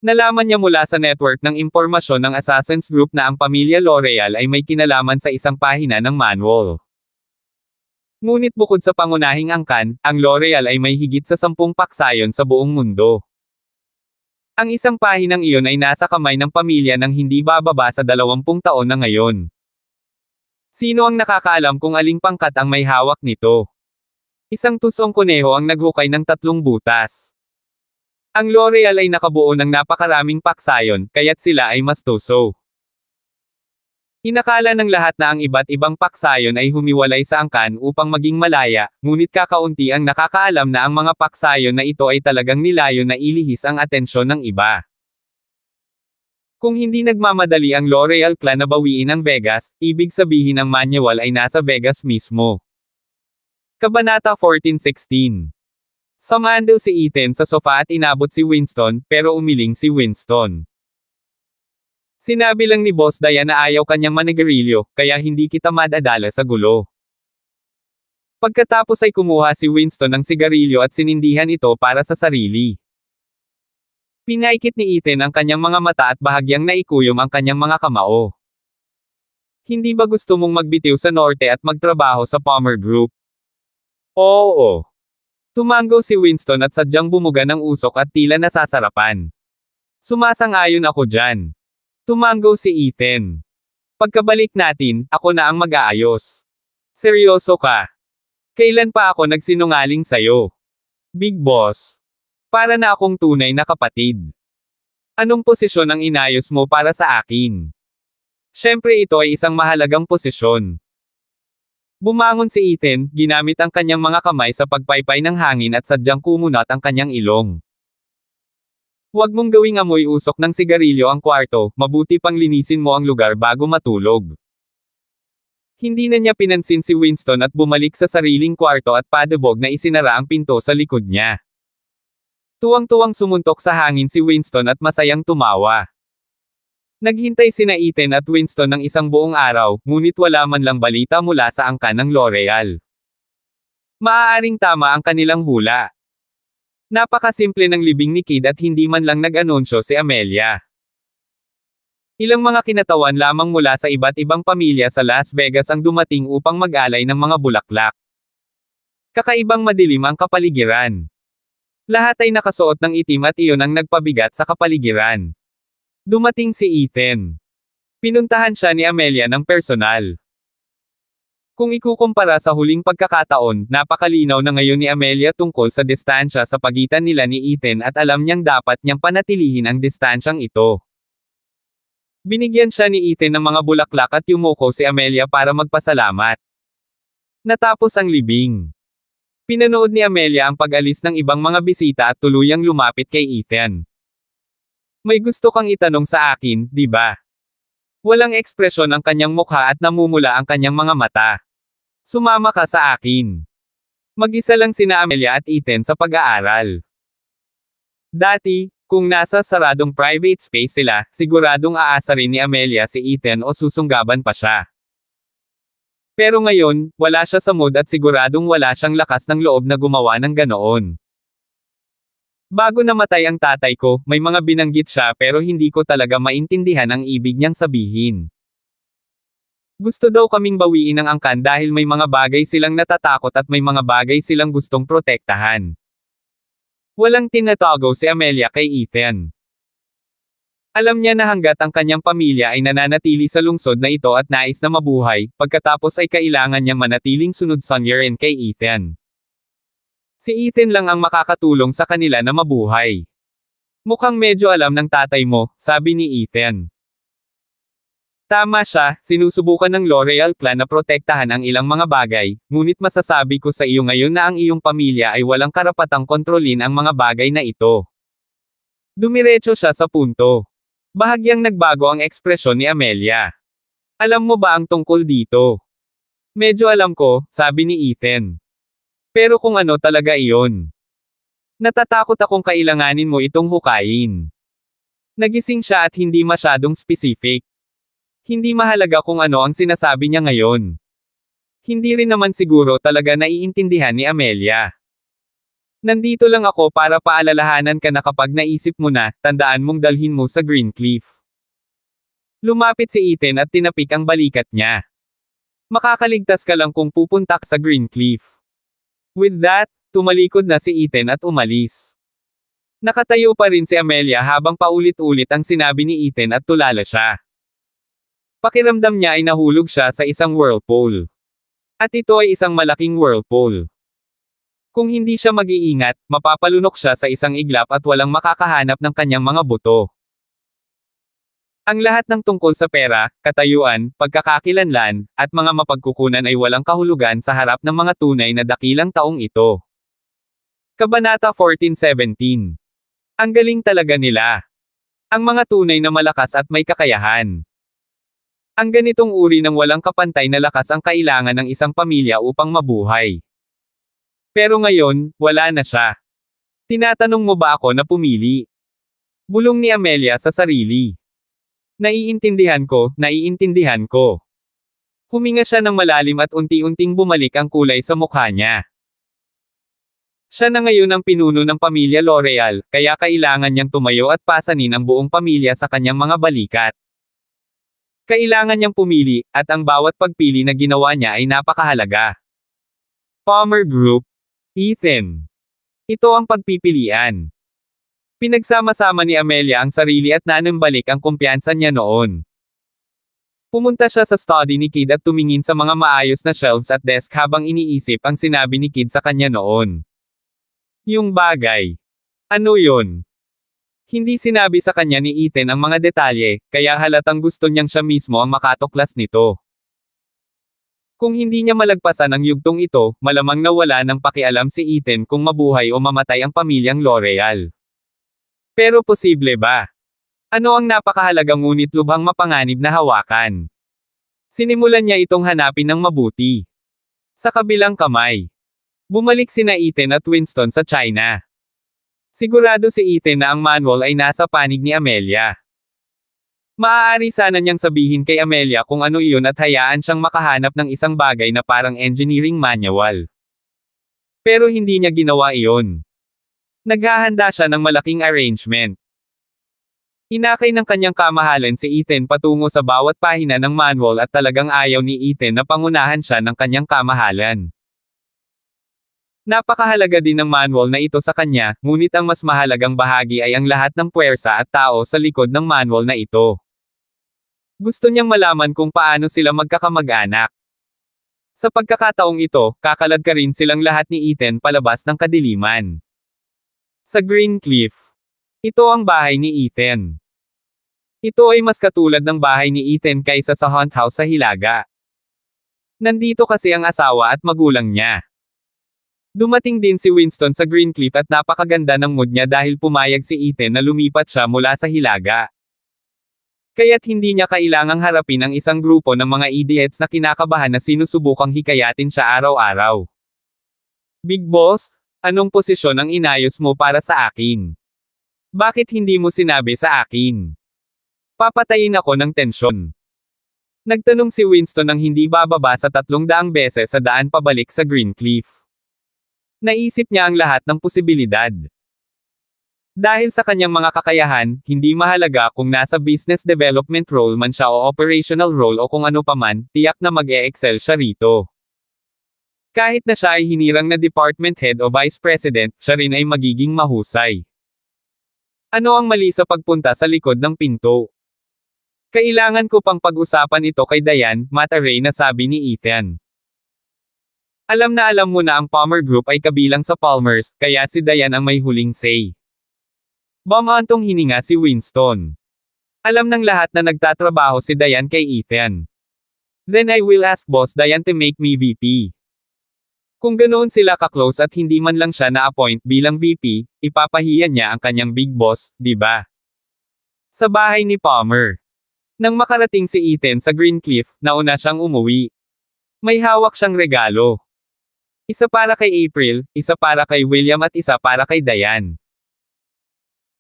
Nalaman niya mula sa network ng impormasyon ng Assassins Group na ang pamilya L'Oreal ay may kinalaman sa isang pahina ng manual. Ngunit bukod sa pangunahing angkan, ang L'Oreal ay may higit sa 10 paksayon sa buong mundo. Ang isang pahinang iyon ay nasa kamay ng pamilya ng hindi bababa sa 20 taon na ngayon. Sino ang nakakaalam kung aling pangkat ang may hawak nito? Isang tusong kuneho ang naghukay ng 3 butas. Ang L'Oreal ay nakabuo ng napakaraming paksayon, kaya't sila ay mas tuso. Inakala ng lahat na ang iba't ibang paksayon ay humiwalay sa angkan upang maging malaya, ngunit kakaunti ang nakakaalam na ang mga paksayon na ito ay talagang nilayo na ilihis ang atensyon ng iba. Kung hindi nagmamadali ang L'Oreal clan na bawiin ang Vegas, ibig sabihin ang manual ay nasa Vegas mismo. Kabanata 14:16. Sumandal si Ethan sa sofa at inabot si Winston, pero umiling si Winston. Sinabi lang ni Boss Diane na ayaw kanyang manigarilyo, kaya hindi kita madadala sa gulo. Pagkatapos ay kumuha si Winston ng sigarilyo at sinindihan ito para sa sarili. Pinaikit ni Ethan ang kanyang mga mata at bahagyang naikuyom ang kanyang mga kamao. Hindi ba gusto mong magbitiw sa norte at magtrabaho sa Palmer Group? Oo. Tumango si Winston at sadyang bumuga ng usok at tila nasasarapan. Sumasang-ayon ako dyan. Tumango si Ethan. Pagkabalik natin, ako na ang mag-aayos. Seryoso ka? Kailan pa ako nagsinungaling sa'yo? Big Boss. Para na akong tunay na kapatid. Anong posisyon ang inayos mo para sa akin? Siyempre ito ay isang mahalagang posisyon. Bumangon si Ethan, ginamit ang kanyang mga kamay sa pagpaypay ng hangin at sadyang kumunat ang kanyang ilong. Huwag mong gawing amoy usok ng sigarilyo ang kwarto, mabuti pang linisin mo ang lugar bago matulog. Hindi na niya pinansin si Winston at bumalik sa sariling kwarto at padebog na isinara ang pinto sa likod niya. Tuwang-tuwang sumuntok sa hangin si Winston at masayang tumawa. Naghintay sina Ethan at Winston ng isang buong araw, ngunit wala man lang balita mula sa angkan ng L'Oreal. Maaaring tama ang kanilang hula. Napakasimple ng libing ni Kid at hindi man lang nag-anunsyo si Amelia. Ilang mga kinatawan lamang mula sa iba't ibang pamilya sa Las Vegas ang dumating upang mag-alay ng mga bulaklak. Kakaibang madilim ang kapaligiran. Lahat ay nakasuot ng itim at iyon ang nagpabigat sa kapaligiran. Dumating si Ethan. Pinuntahan siya ni Amelia ng personal. Kung ikukumpara sa huling pagkakataon, napakalinaw na ngayon ni Amelia tungkol sa distansya sa pagitan nila ni Ethan at alam niyang dapat niyang panatilihin ang distansyang ito. Binigyan siya ni Ethan ng mga bulaklak at yumuko si Amelia para magpasalamat. Natapos ang libing. Pinanood ni Amelia ang pag-alis ng ibang mga bisita at tuluyang lumapit kay Ethan. May gusto kang itanong sa akin, di ba? Walang ekspresyon ang kanyang mukha at namumula ang kanyang mga mata. Sumama ka sa akin. Mag-isa lang sina Amelia at Ethan sa pag-aaral. Dati, kung nasa saradong private space sila, siguradong aasarin ni Amelia si Ethan o susunggaban pa siya. Pero ngayon, wala siya sa mood at siguradong wala siyang lakas ng loob na gumawa ng ganoon. Bago namatay ang tatay ko, may mga binanggit siya pero hindi ko talaga maintindihan ang ibig niyang sabihin. Gusto daw kaming bawiin ang angkan dahil may mga bagay silang natatakot at may mga bagay silang gustong protektahan. Walang tinatago si Amelia kay Ethan. Alam niya na hanggat ang kanyang pamilya ay nananatili sa lungsod na ito at nais na mabuhay, pagkatapos ay kailangan niyang manatiling sunod Sonyerin kay Ethan. Si Ethan lang ang makakatulong sa kanila na mabuhay. Mukhang medyo alam ng tatay mo, sabi ni Ethan. Tama siya, sinusubukan ng L'Oreal Clan na protektahan ang ilang mga bagay, ngunit masasabi ko sa iyo ngayon na ang iyong pamilya ay walang karapatang kontrolin ang mga bagay na ito. Dumiretso siya sa punto. Bahagyang nagbago ang ekspresyon ni Amelia. Alam mo ba ang tungkol dito? Medyo alam ko, sabi ni Ethan. Pero kung ano talaga iyon. Natatakot akong kailanganin mo itong hukayin. Nagising siya at hindi masyadong specific. Hindi mahalaga kung ano ang sinasabi niya ngayon. Hindi rin naman siguro talaga naiintindihan ni Amelia. Nandito lang ako para paalalahanan ka na kapag naisip mo na, tandaan mong dalhin mo sa Green Cliff. Lumapit si Ethan at tinapik ang balikat niya. Makakaligtas ka lang kung pupunta sa Green Cliff. With that, tumalikod na si Ethan at umalis. Nakatayo pa rin si Amelia habang paulit-ulit ang sinabi ni Ethan at tulala siya. Pakiramdam niya ay nahulog siya sa isang whirlpool. At ito ay isang malaking whirlpool. Kung hindi siya mag-iingat, mapapalunok siya sa isang iglap at walang makakahanap ng kanyang mga buto. Ang lahat ng tungkol sa pera, katayuan, pagkakakilanlan, at mga mapagkukunan ay walang kahulugan sa harap ng mga tunay na dakilang taong ito. Kabanata 14:17. Ang galing talaga nila. Ang mga tunay na malakas at may kakayahan. Ang ganitong uri ng walang kapantay na lakas ang kailangan ng isang pamilya upang mabuhay. Pero ngayon, wala na siya. Tinatanong mo ba ako na pumili? Bulong ni Amelia sa sarili. Naiintindihan ko. Huminga siya ng malalim at unti-unting bumalik ang kulay sa mukha niya. Siya na ngayon ang pinuno ng pamilya L'Oreal, kaya kailangan niyang tumayo at pasanin ang buong pamilya sa kanyang mga balikat. Kailangan niyang pumili, at ang bawat pagpili na ginawa niya ay napakahalaga. Palmer Group. Ethan. Ito ang pagpipilian. Pinagsama-sama ni Amelia ang sarili at nanambalik ang kumpiyansa niya noon. Pumunta siya sa study ni Kid at tumingin sa mga maayos na shelves at desk habang iniisip ang sinabi ni Kid sa kanya noon. Yung bagay. Ano yun? Hindi sinabi sa kanya ni Ethan ang mga detalye, kaya halatang gusto niyang siya mismo ang makatuklas nito. Kung hindi niya malagpasan ang yugtong ito, malamang nawala ng pakialam si Ethan kung mabuhay o mamatay ang pamilyang L'Oreal. Pero posible ba? Ano ang napakahalagang ngunit lubhang mapanganib na hawakan? Sinimulan niya itong hanapin ng mabuti. Sa kabilang kamay. Bumalik sina Ethan at Winston sa China. Sigurado si Ethan na ang manual ay nasa panig ni Amelia. Maaari sana niyang sabihin kay Amelia kung ano iyon at hayaan siyang makahanap ng isang bagay na parang engineering manual. Pero hindi niya ginawa iyon. Naghahanda siya ng malaking arrangement. Inakay ng kanyang kamahalan si Ethan patungo sa bawat pahina ng manual at talagang ayaw ni Ethan na pangunahan siya ng kanyang kamahalan. Napakahalaga din ng manual na ito sa kanya, ngunit ang mas mahalagang bahagi ay ang lahat ng puwersa at tao sa likod ng manual na ito. Gusto niyang malaman kung paano sila magkakamag-anak. Sa pagkakataong ito, kakalad ka rin silang lahat ni Ethan palabas ng kadiliman. Sa Green Cliff. Ito ang bahay ni Ethan. Ito ay mas katulad ng bahay ni Ethan kaysa sa Hunt House sa Hilaga. Nandito kasi ang asawa at magulang niya. Dumating din si Winston sa Green Cliff at napakaganda ng mood niya dahil pumayag si Ethan na lumipat siya mula sa Hilaga. Kaya't hindi niya kailangang harapin ang isang grupo ng mga idiots na kinakabahan na sinusubukang hikayatin siya araw-araw. Big Boss, anong posisyon ang inayos mo para sa akin? Bakit hindi mo sinabi sa akin? Papatayin ako ng tensyon. Nagtanong si Winston nang hindi bababa sa 300 beses sa daan pabalik sa Green Cliff. Naisip niya ang lahat ng posibilidad. Dahil sa kanyang mga kakayahan, hindi mahalaga kung nasa business development role man siya o operational role o kung ano paman, tiyak na mag-e-excel siya rito. Kahit na siya ay hinirang na department head o vice president, siya rin ay magiging mahusay. Ano ang mali sa pagpunta sa likod ng pinto? Kailangan ko pang pag-usapan ito kay Diane, Mataray na sabi ni Ethan. Alam na alam mo na ang Palmer Group ay kabilang sa Palmers, kaya si Diane ang may huling say. Bumantong hininga si Winston. Alam ng lahat na nagtatrabaho si Diane kay Ethan. Then I will ask Boss Diane to make me VP. Kung ganoon sila ka-close at hindi man lang siya na-appoint bilang VP, ipapahiya niya ang kanyang big boss, di ba? Sa bahay ni Palmer. Nang makarating si Ethan sa Greencliff, nauna siyang umuwi. May hawak siyang regalo. Isa para kay April, isa para kay William at isa para kay Diane.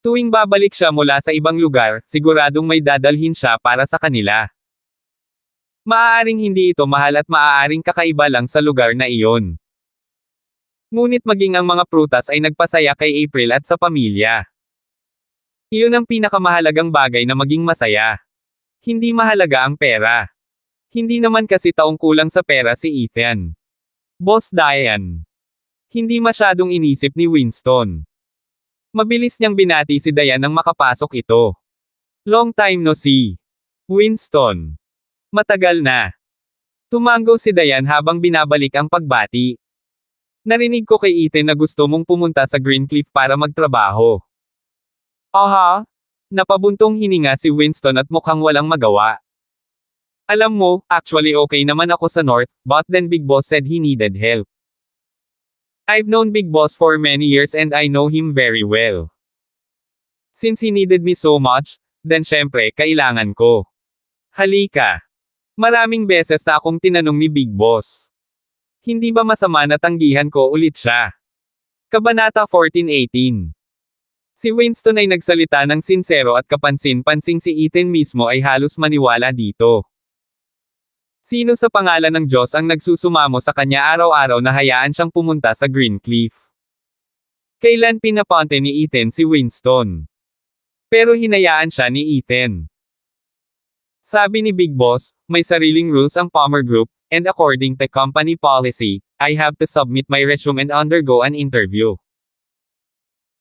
Tuwing babalik siya mula sa ibang lugar, siguradong may dadalhin siya para sa kanila. Maaaring hindi ito mahal at maaaring kakaiba lang sa lugar na iyon. Ngunit maging ang mga prutas ay nagpasaya kay April at sa pamilya. Iyon ang pinakamahalagang bagay na maging masaya. Hindi mahalaga ang pera. Hindi naman kasi taong kulang sa pera si Ethan. Boss Diane. Hindi masyadong inisip ni Winston. Mabilis niyang binati si Diane nang makapasok ito. Long time no see. Winston. Matagal na. Tumango si Diane habang binabalik ang pagbati. Narinig ko kay Ethan na gusto mong pumunta sa Greencliff para magtrabaho. Aha? Napabuntong hininga si Winston at mukhang walang magawa. Alam mo, actually okay naman ako sa North, but then Big Boss said he needed help. I've known Big Boss for many years and I know him very well. Since he needed me so much, then syempre, kailangan ko. Halika. Maraming beses na akong tinanong ni Big Boss. Hindi ba masama na tanggihan ko ulit siya? Kabanata 14:18. Si Winston ay nagsalita ng sinsero at kapansin-pansing si Ethan mismo ay halos maniwala dito. Sino sa pangalan ng Diyos ang nagsusumamo sa kanya araw-araw na hayaan siyang pumunta sa Greencliff? Kailan pinaponte ni Ethan si Winston? Pero hinayaan siya ni Ethan. Sabi ni Big Boss, may sariling rules ang Palmer Group, and according to company policy, I have to submit my resume and undergo an interview.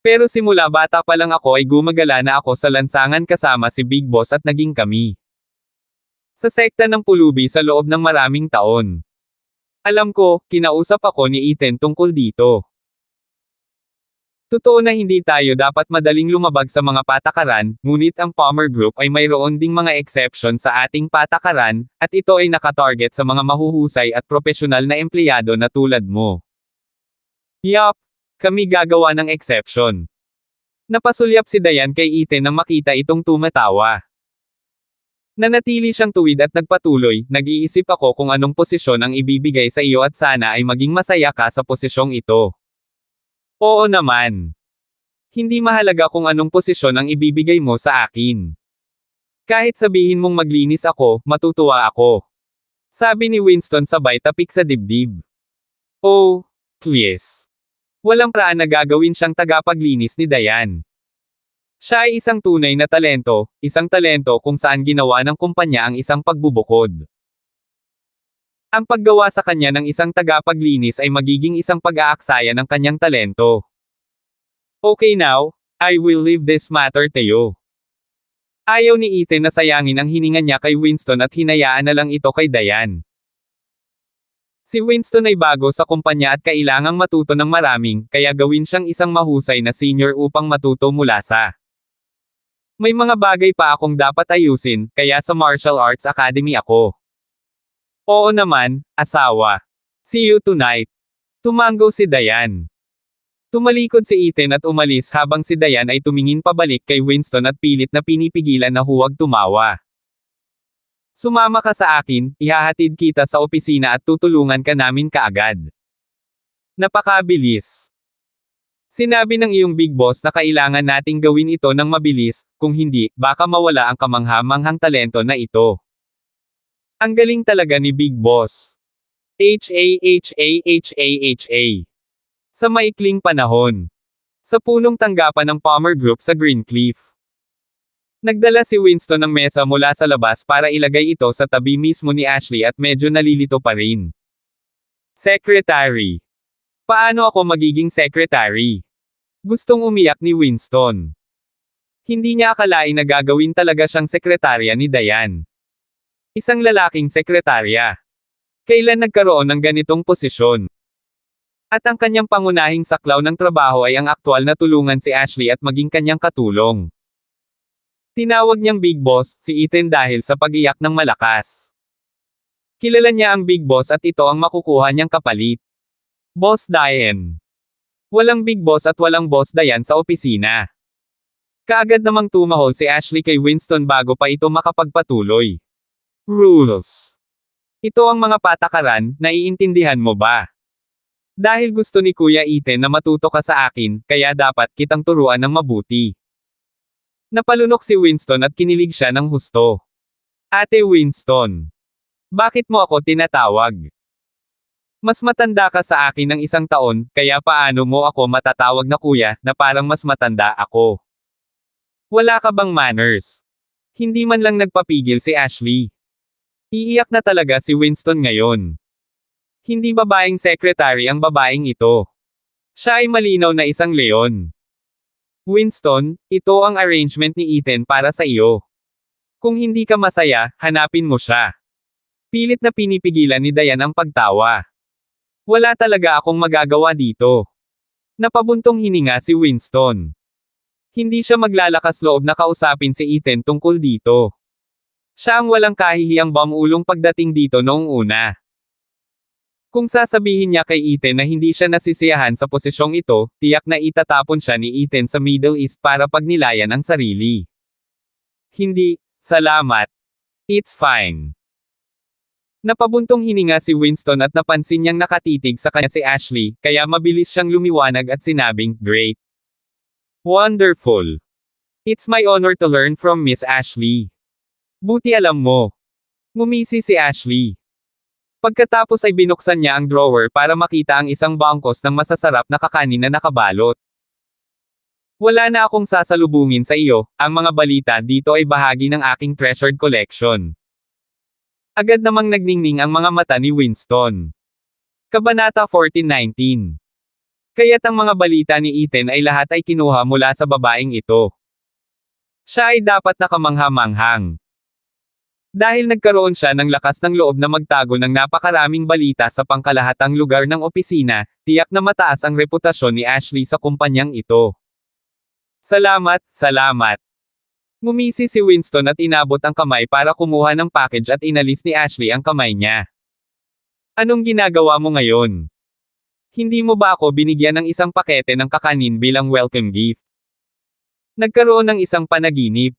Pero simula bata pa lang ako ay gumagala na ako sa lansangan kasama si Big Boss at naging kami. Sa sekta ng pulubi sa loob ng maraming taon. Alam ko, kinausap ako ni Ethan tungkol dito. Totoo na hindi tayo dapat madaling lumabag sa mga patakaran, ngunit ang Palmer Group ay mayroon ding mga exception sa ating patakaran, at ito ay nakatarget sa mga mahuhusay at propesyonal na empleyado na tulad mo. Yup, kami gagawa ng exception. Napasulyap si Diane kay Ethan nang makita itong tumatawa. Nanatili siyang tuwid at nagpatuloy, nag-iisip ako kung anong posisyon ang ibibigay sa iyo at sana ay maging masaya ka sa posisyong ito. Oo naman. Hindi mahalaga kung anong posisyon ang ibibigay mo sa akin. Kahit sabihin mong maglinis ako, matutuwa ako. Sabi ni Winston sabay tapik sa dibdib. Oh, please. Walang paraan na gagawin siyang tagapaglinis ni Diane. Siya ay isang tunay na talento, isang talento kung saan ginawa ng kumpanya ang isang pagbubukod. Ang paggawa sa kanya ng isang tagapaglinis ay magiging isang pag-aaksaya ng kanyang talento. Okay now, I will leave this matter to you. Ayaw ni Ethan na sayangin ang hininga niya kay Winston at hinayaan na lang ito kay Diane. Si Winston ay bago sa kumpanya at kailangang matuto ng maraming, kaya gawin siyang isang mahusay na senior upang matuto mula sa. May mga bagay pa akong dapat ayusin, kaya sa Martial Arts Academy ako. Oo naman, asawa. See you tonight. Tumango si Diane. Tumalikod si Ethan at umalis habang si Diane ay tumingin pabalik kay Winston at pilit na pinipigilan na huwag tumawa. Sumama ka sa akin, ihahatid kita sa opisina at tutulungan ka namin kaagad. Napakabilis. Sinabi ng iyong big boss na kailangan nating gawin ito ng mabilis, kung hindi, baka mawala ang kamangha-manghang talento na ito. Ang galing talaga ni Big Boss. Sa maikling panahon. Sa punong tanggapan ng Palmer Group sa Greencliff. Nagdala si Winston ng mesa mula sa labas para ilagay ito sa tabi mismo ni Ashley at medyo nalilito pa rin. Secretary. Paano ako magiging secretary? Gustong umiyak ni Winston. Hindi niya akalain na gagawin talaga siyang sekretarya ni Diane. Isang lalaking sekretarya. Kailan nagkaroon ng ganitong posisyon? At ang kanyang pangunahing saklaw ng trabaho ay ang aktwal na tulungan si Ashley at maging kanyang katulong. Tinawag niyang Big Boss si Ethan dahil sa pag-iyak ng malakas. Kilala niya ang Big Boss at ito ang makukuha niyang kapalit. Boss Diane. Walang Big Boss at walang Boss Diane sa opisina. Kaagad namang tumahol si Ashley kay Winston bago pa ito makapagpatuloy. Rules. Ito ang mga patakaran, naiintindihan mo ba? Dahil gusto ni Kuya Ethan na matuto ka sa akin, kaya dapat kitang turuan ng mabuti. Napalunok si Winston at kinilig siya ng husto. Ate Winston. Bakit mo ako tinatawag? Mas matanda ka sa akin ng 1 taon, kaya paano mo ako matatawag na kuya, na parang mas matanda ako? Wala ka bang manners? Hindi man lang nagpapigil si Ashley. Iiyak na talaga si Winston ngayon. Hindi babaeng secretary ang babaeng ito. Siya ay malinaw na isang leon. Winston, ito ang arrangement ni Ethan para sa iyo. Kung hindi ka masaya, hanapin mo siya. Pilit na pinipigilan ni Diane ang pagtawa. Wala talaga akong magagawa dito. Napabuntong hininga si Winston. Hindi siya maglalakas loob na kausapin si Ethan tungkol dito. Siya ang walang kahihiyang bamulong pagdating dito noong una. Kung sasabihin niya kay Ethan na hindi siya nasisiyahan sa posisyong ito, tiyak na itatapon siya ni Ethan sa Middle East para pagnilayan ang sarili. Hindi, salamat. It's fine. Napabuntong hininga si Winston at napansin niyang nakatitig sa kanya si Ashley, kaya mabilis siyang lumiwanag at sinabing, "Great. Wonderful. It's my honor to learn from Miss Ashley." Buti alam mo. Ngumisi si Ashley. Pagkatapos ay binuksan niya ang drawer para makita ang isang bangkos ng masasarap na kakanin na nakabalot. Wala na akong sasalubungin sa iyo, ang mga balita dito ay bahagi ng aking treasured collection. Agad namang nagningning ang mga mata ni Winston. Kabanata 14:19. Kaya't ang mga balita ni Ethan ay lahat ay kinuha mula sa babaeng ito. Siya ay dapat nakamangha-manghang. Dahil nagkaroon siya ng lakas ng loob na magtago ng napakaraming balita sa pangkalahatang lugar ng opisina, tiyak na mataas ang reputasyon ni Ashley sa kumpanyang ito. Salamat, salamat. Ngumisi si Winston at inabot ang kamay para kumuha ng package at inalis ni Ashley ang kamay niya. Anong ginagawa mo ngayon? Hindi mo ba ako binigyan ng isang pakete ng kakanin bilang welcome gift? Nagkaroon ng isang panaginip.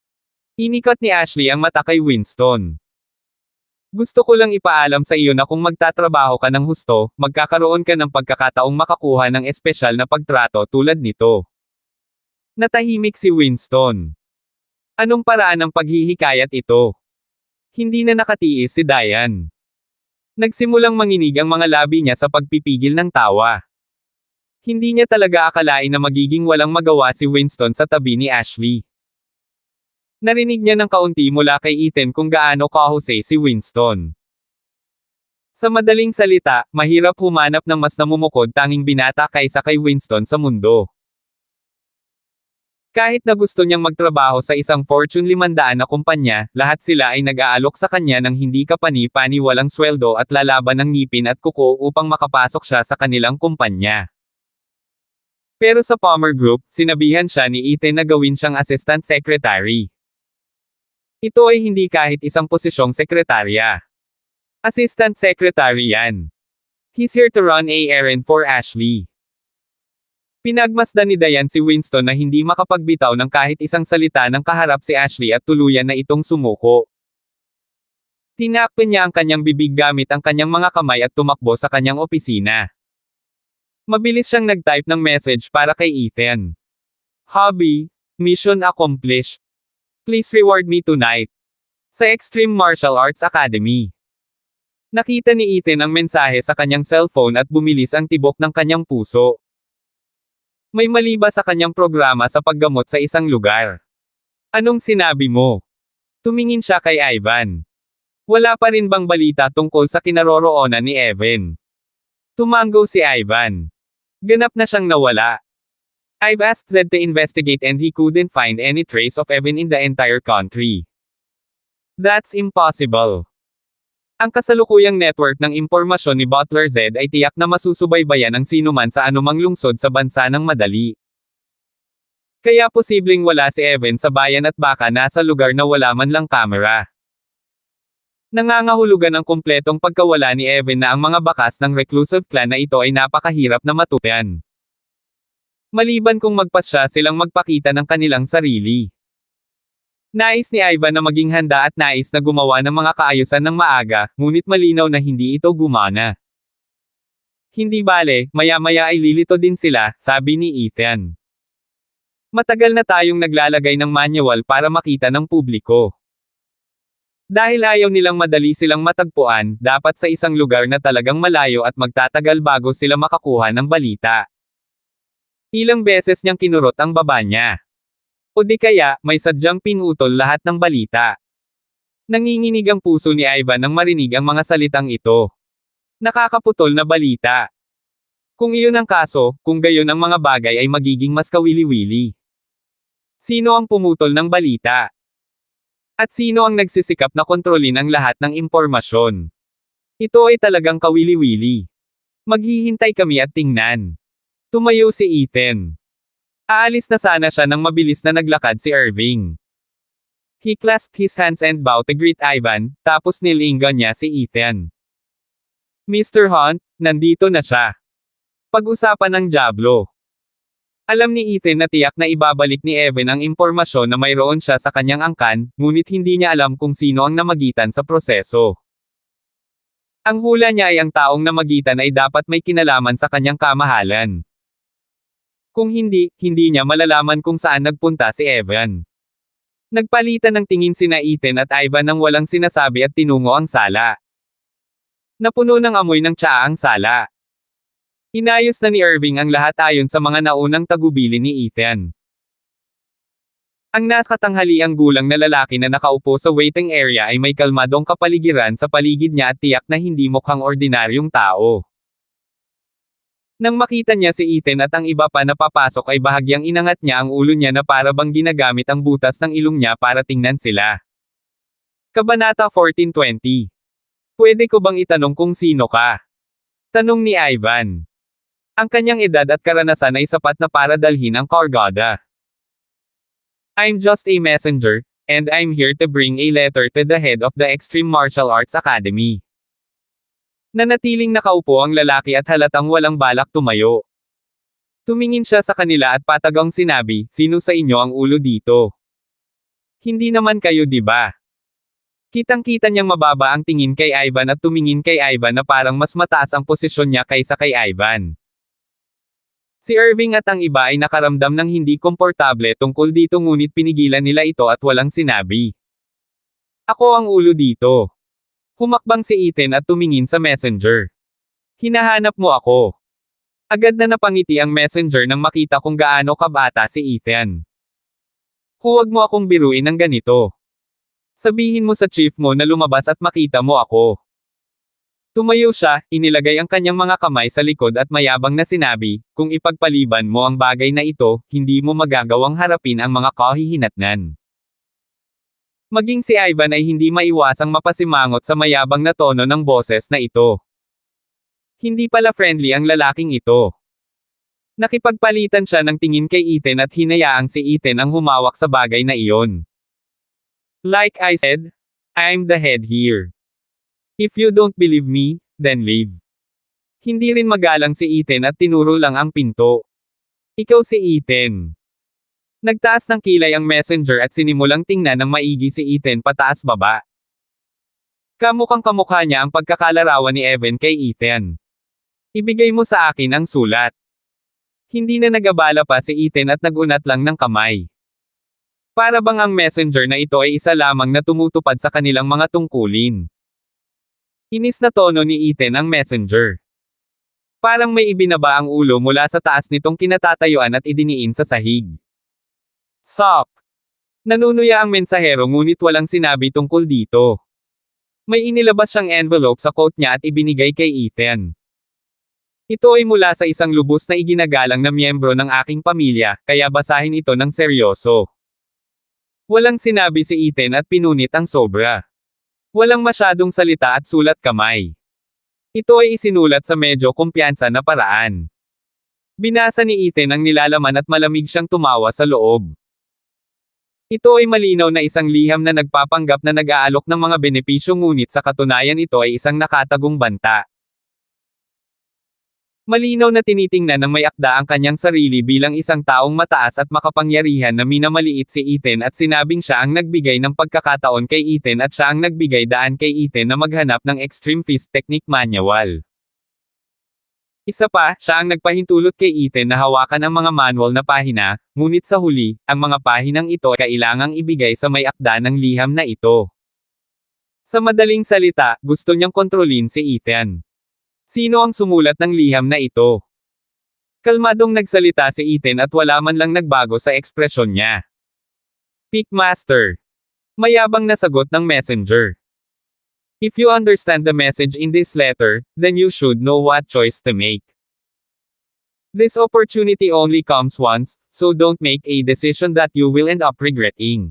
Inikat ni Ashley ang mata kay Winston. Gusto ko lang ipaalam sa iyo na kung magtatrabaho ka ng husto, magkakaroon ka ng pagkakataong makakuha ng espesyal na pagtrato tulad nito. Natahimik si Winston. Anong paraan ng paghihikayat ito? Hindi na nakatiis si Diane. Nagsimulang manginig ang mga labi niya sa pagpipigil ng tawa. Hindi niya talaga akalain na magiging walang magawa si Winston sa tabi ni Ashley. Narinig niya ng kaunti mula kay Ethan kung gaano kahusay si Winston. Sa madaling salita, mahirap humanap ng mas namumukod tanging binata kaysa kay Winston sa mundo. Kahit na gusto niyang magtrabaho sa isang Fortune 500 na kumpanya, lahat sila ay nag-aalok sa kanya ng hindi kapani-pani walang sweldo at lalaban ng ngipin at kuko upang makapasok siya sa kanilang kumpanya. Pero sa Palmer Group, sinabihan siya ni Ethan na gawin siyang assistant secretary. Ito ay hindi kahit isang posisyong sekretarya. Assistant secretary yan. He's here to run a errand for Ashley. Pinagmasdan ni Diane si Winston na hindi makapagbitaw ng kahit isang salita ng kaharap si Ashley at tuluyan na itong sumuko. Tinakpan niya ang kanyang bibig gamit ang kanyang mga kamay at tumakbo sa kanyang opisina. Mabilis siyang nag-type ng message para kay Ethan. Hobby, mission accomplished. Please reward me tonight. Sa Extreme Martial Arts Academy. Nakita ni Ethan ang mensahe sa kanyang cellphone at bumilis ang tibok ng kanyang puso. May mali ba sa kanyang programa sa paggamot sa isang lugar? Anong sinabi mo? Tumingin siya kay Ivan. Wala pa rin bang balita tungkol sa kinaroroonan ni Evan? Tumango si Ivan. Ganap na siyang nawala. I've asked Zed to investigate and he couldn't find any trace of Evan in the entire country. That's impossible. Ang kasalukuyang network ng impormasyon ni Butler Zed ay tiyak na masusubaybayan ang sinuman sa anumang lungsod sa bansa ng madali. Kaya posibleng wala si Evan sa bayan at baka nasa lugar na wala man lang kamera. Nangangahulugan ang kumpletong pagkawala ni Evan na ang mga bakas ng reclusive clan na ito ay napakahirap na matupian. Maliban kung magpasya silang magpakita ng kanilang sarili. Nais ni Ivan na maging handa at nais na gumawa ng mga kaayusan ng maaga, ngunit malinaw na hindi ito gumana. Hindi bale, maya-maya ay lilito din sila, sabi ni Ethan. Matagal na tayong naglalagay ng manual para makita ng publiko. Dahil ayaw nilang madali silang matagpuan, dapat sa isang lugar na talagang malayo at magtatagal bago sila makakuha ng balita. Ilang beses niyang kinurot ang baba niya. O di kaya, may sadyang pinutol lahat ng balita. Nanginginig ang puso ni Ivan nang marinig ang mga salitang ito. Nakakaputol na balita. Kung iyon ang kaso, kung gayon ang mga bagay ay magiging mas kawili-wili. Sino ang pumutol ng balita? At sino ang nagsisikap na kontrolin ang lahat ng impormasyon? Ito ay talagang kawili-wili. Maghihintay kami at tingnan. Tumayo si Ethan. Aalis na sana siya nang mabilis na naglakad si Irving. He clasped his hands and bowed to greet Ivan, tapos nilinggan niya si Ethan. Mr. Hunt, nandito na siya. Pag-usapan ng Diablo. Alam ni Ethan na tiyak na ibabalik ni Evan ang impormasyon na mayroon siya sa kanyang angkan, ngunit hindi niya alam kung sino ang namagitan sa proseso. Ang hula niya ay ang taong namagitan ay dapat may kinalaman sa kanyang kamahalan. Kung hindi, hindi niya malalaman kung saan nagpunta si Evan. Nagpalitan ng tingin sina Ethan at Ivan nang walang sinasabi at tinungo ang sala. Napuno ng amoy ng tsaa ang sala. Inayos na ni Irving ang lahat ayon sa mga naunang tagubili ni Ethan. Ang nakatanghaliang gulang na lalaki na nakaupo sa waiting area ay may kalmadong kapaligiran sa paligid niya at tiyak na hindi mukhang ordinaryong tao. Nang makita niya si Ethan at ang iba pa na papasok ay bahagyang inangat niya ang ulo niya na para bang ginagamit ang butas ng ilong niya para tingnan sila. Kabanata 14:20. Pwede ko bang itanong kung sino ka? Tanong ni Ivan. Ang kanyang edad at karanasan ay sapat na para dalhin ang Kargada. I'm just a messenger, and I'm here to bring a letter to the head of the Extreme Martial Arts Academy. Nanatiling nakaupo ang lalaki at halatang walang balak tumayo. Tumingin siya sa kanila at patagang sinabi, sino sa inyo ang ulo dito? Hindi naman kayo di ba? Kitang-kita niyang mababa ang tingin kay Ivan at tumingin kay Ivan na parang mas mataas ang posisyon niya kaysa kay Ivan. Si Irving at ang iba ay nakaramdam ng hindi komportable tungkol dito ngunit pinigilan nila ito at walang sinabi. Ako ang ulo dito. Humakbang si Ethan at tumingin sa messenger. Hinahanap mo ako. Agad na napangiti ang messenger nang makita kung gaano kabata si Ethan. Huwag mo akong biruin ng ganito. Sabihin mo sa chief mo na lumabas at makita mo ako. Tumayo siya, inilagay ang kanyang mga kamay sa likod at mayabang na sinabi, kung ipagpaliban mo ang bagay na ito, hindi mo magagawang harapin ang mga kahihinatnan. Maging si Ivan ay hindi maiwasang mapasimangot sa mayabang na tono ng boses na ito. Hindi pala friendly ang lalaking ito. Nakipagpalitan siya ng tingin kay Ethan at hinayaang si Ethan ang humawak sa bagay na iyon. Like I said, I'm the head here. If you don't believe me, then leave. Hindi rin magalang si Ethan at tinuro lang ang pinto. Ikaw si Ethan. Nagtaas ng kilay ang messenger at sinimulang tingnan ng maigi si Ethan pataas baba. Kamukhang kamukha niya ang pagkakalarawan ni Evan kay Ethan. Ibigay mo sa akin ang sulat. Hindi na nag-abala pa si Ethan at nagunat lang ng kamay. Para bang ang messenger na ito ay isa lamang na tumutupad sa kanilang mga tungkulin. Inis na tono ni Ethan ang messenger. Parang may ibinaba ang ulo mula sa taas nitong kinatatayuan at idiniin sa sahig. Sok! Nanunuya ang mensahero ngunit walang sinabi tungkol dito. May inilabas siyang envelope sa coat niya at ibinigay kay Ethan. Ito ay mula sa isang lubos na iginagalang na miyembro ng aking pamilya, kaya basahin ito ng seryoso. Walang sinabi si Ethan at pinunit ang sobra. Walang masyadong salita at sulat kamay. Ito ay isinulat sa medyo kumpiyansa na paraan. Binasa ni Ethan ang nilalaman at malamig siyang tumawa sa loob. Ito ay malinaw na isang liham na nagpapanggap na nag-aalok ng mga benepisyo ngunit sa katunayan ito ay isang nakatagong banta. Malinaw na tinitingnan ng may akda ang kanyang sarili bilang isang taong mataas at makapangyarihan na minamaliit si Ethan at sinabing siya ang nagbigay ng pagkakataon kay Ethan at siya ang nagbigay daan kay Ethan na maghanap ng Extreme Fist Technique Manual. Isa pa, siya ang nagpahintulot kay Ethan na hawakan ang mga manual na pahina, ngunit sa huli, ang mga pahinang ito ay kailangang ibigay sa may akda ng liham na ito. Sa madaling salita, gusto niyang kontrolin si Ethan. Sino ang sumulat ng liham na ito? Kalmadong nagsalita si Ethan at wala man lang nagbago sa ekspresyon niya. Pickmaster. Mayabang na sagot ng messenger. If you understand the message in this letter, then you should know what choice to make. This opportunity only comes once, so don't make a decision that you will end up regretting.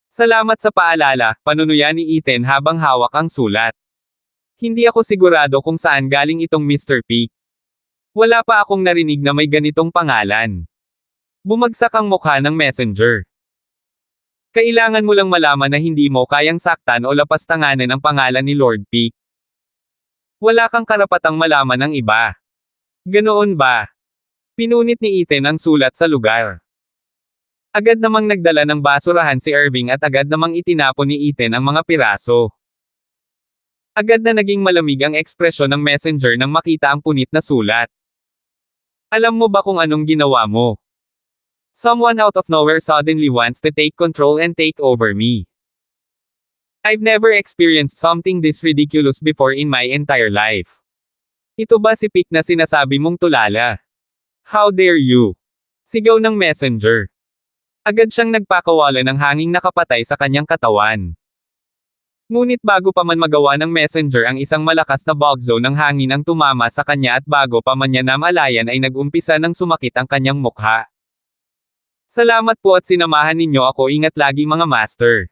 Salamat sa paalala, panunuya ni Ethan habang hawak ang sulat. Hindi ako sigurado kung saan galing itong Mr. Peak. Wala pa akong narinig na may ganitong pangalan. Bumagsak ang mukha ng messenger. Kailangan mo lang malaman na hindi mo kayang saktan o lapastanganan ang pangalan ni Lord Peak. Wala kang karapatang malaman ang iba. Ganoon ba? Pinunit ni Ethan ang sulat sa lugar. Agad namang nagdala ng basurahan si Irving at agad namang itinapon ni Ethan ang mga piraso. Agad na naging malamig ang ekspresyon ng messenger nang makita ang punit na sulat. Alam mo ba kung anong ginawa mo? Someone out of nowhere suddenly wants to take control and take over me. I've never experienced something this ridiculous before in my entire life. Ito ba si Pick na sinasabi mong tulala? How dare you? Sigaw ng messenger. Agad siyang nagpakawala ng hanging nakapatay sa kanyang katawan. Ngunit bago pa man magawa ng messenger ang isang malakas na bagzo ng hangin ang tumama sa kanya at bago pa man niya namalayan ay nag-umpisa ng sumakit ang kanyang mukha. Salamat po at sinamahan ninyo ako, ingat lagi mga master.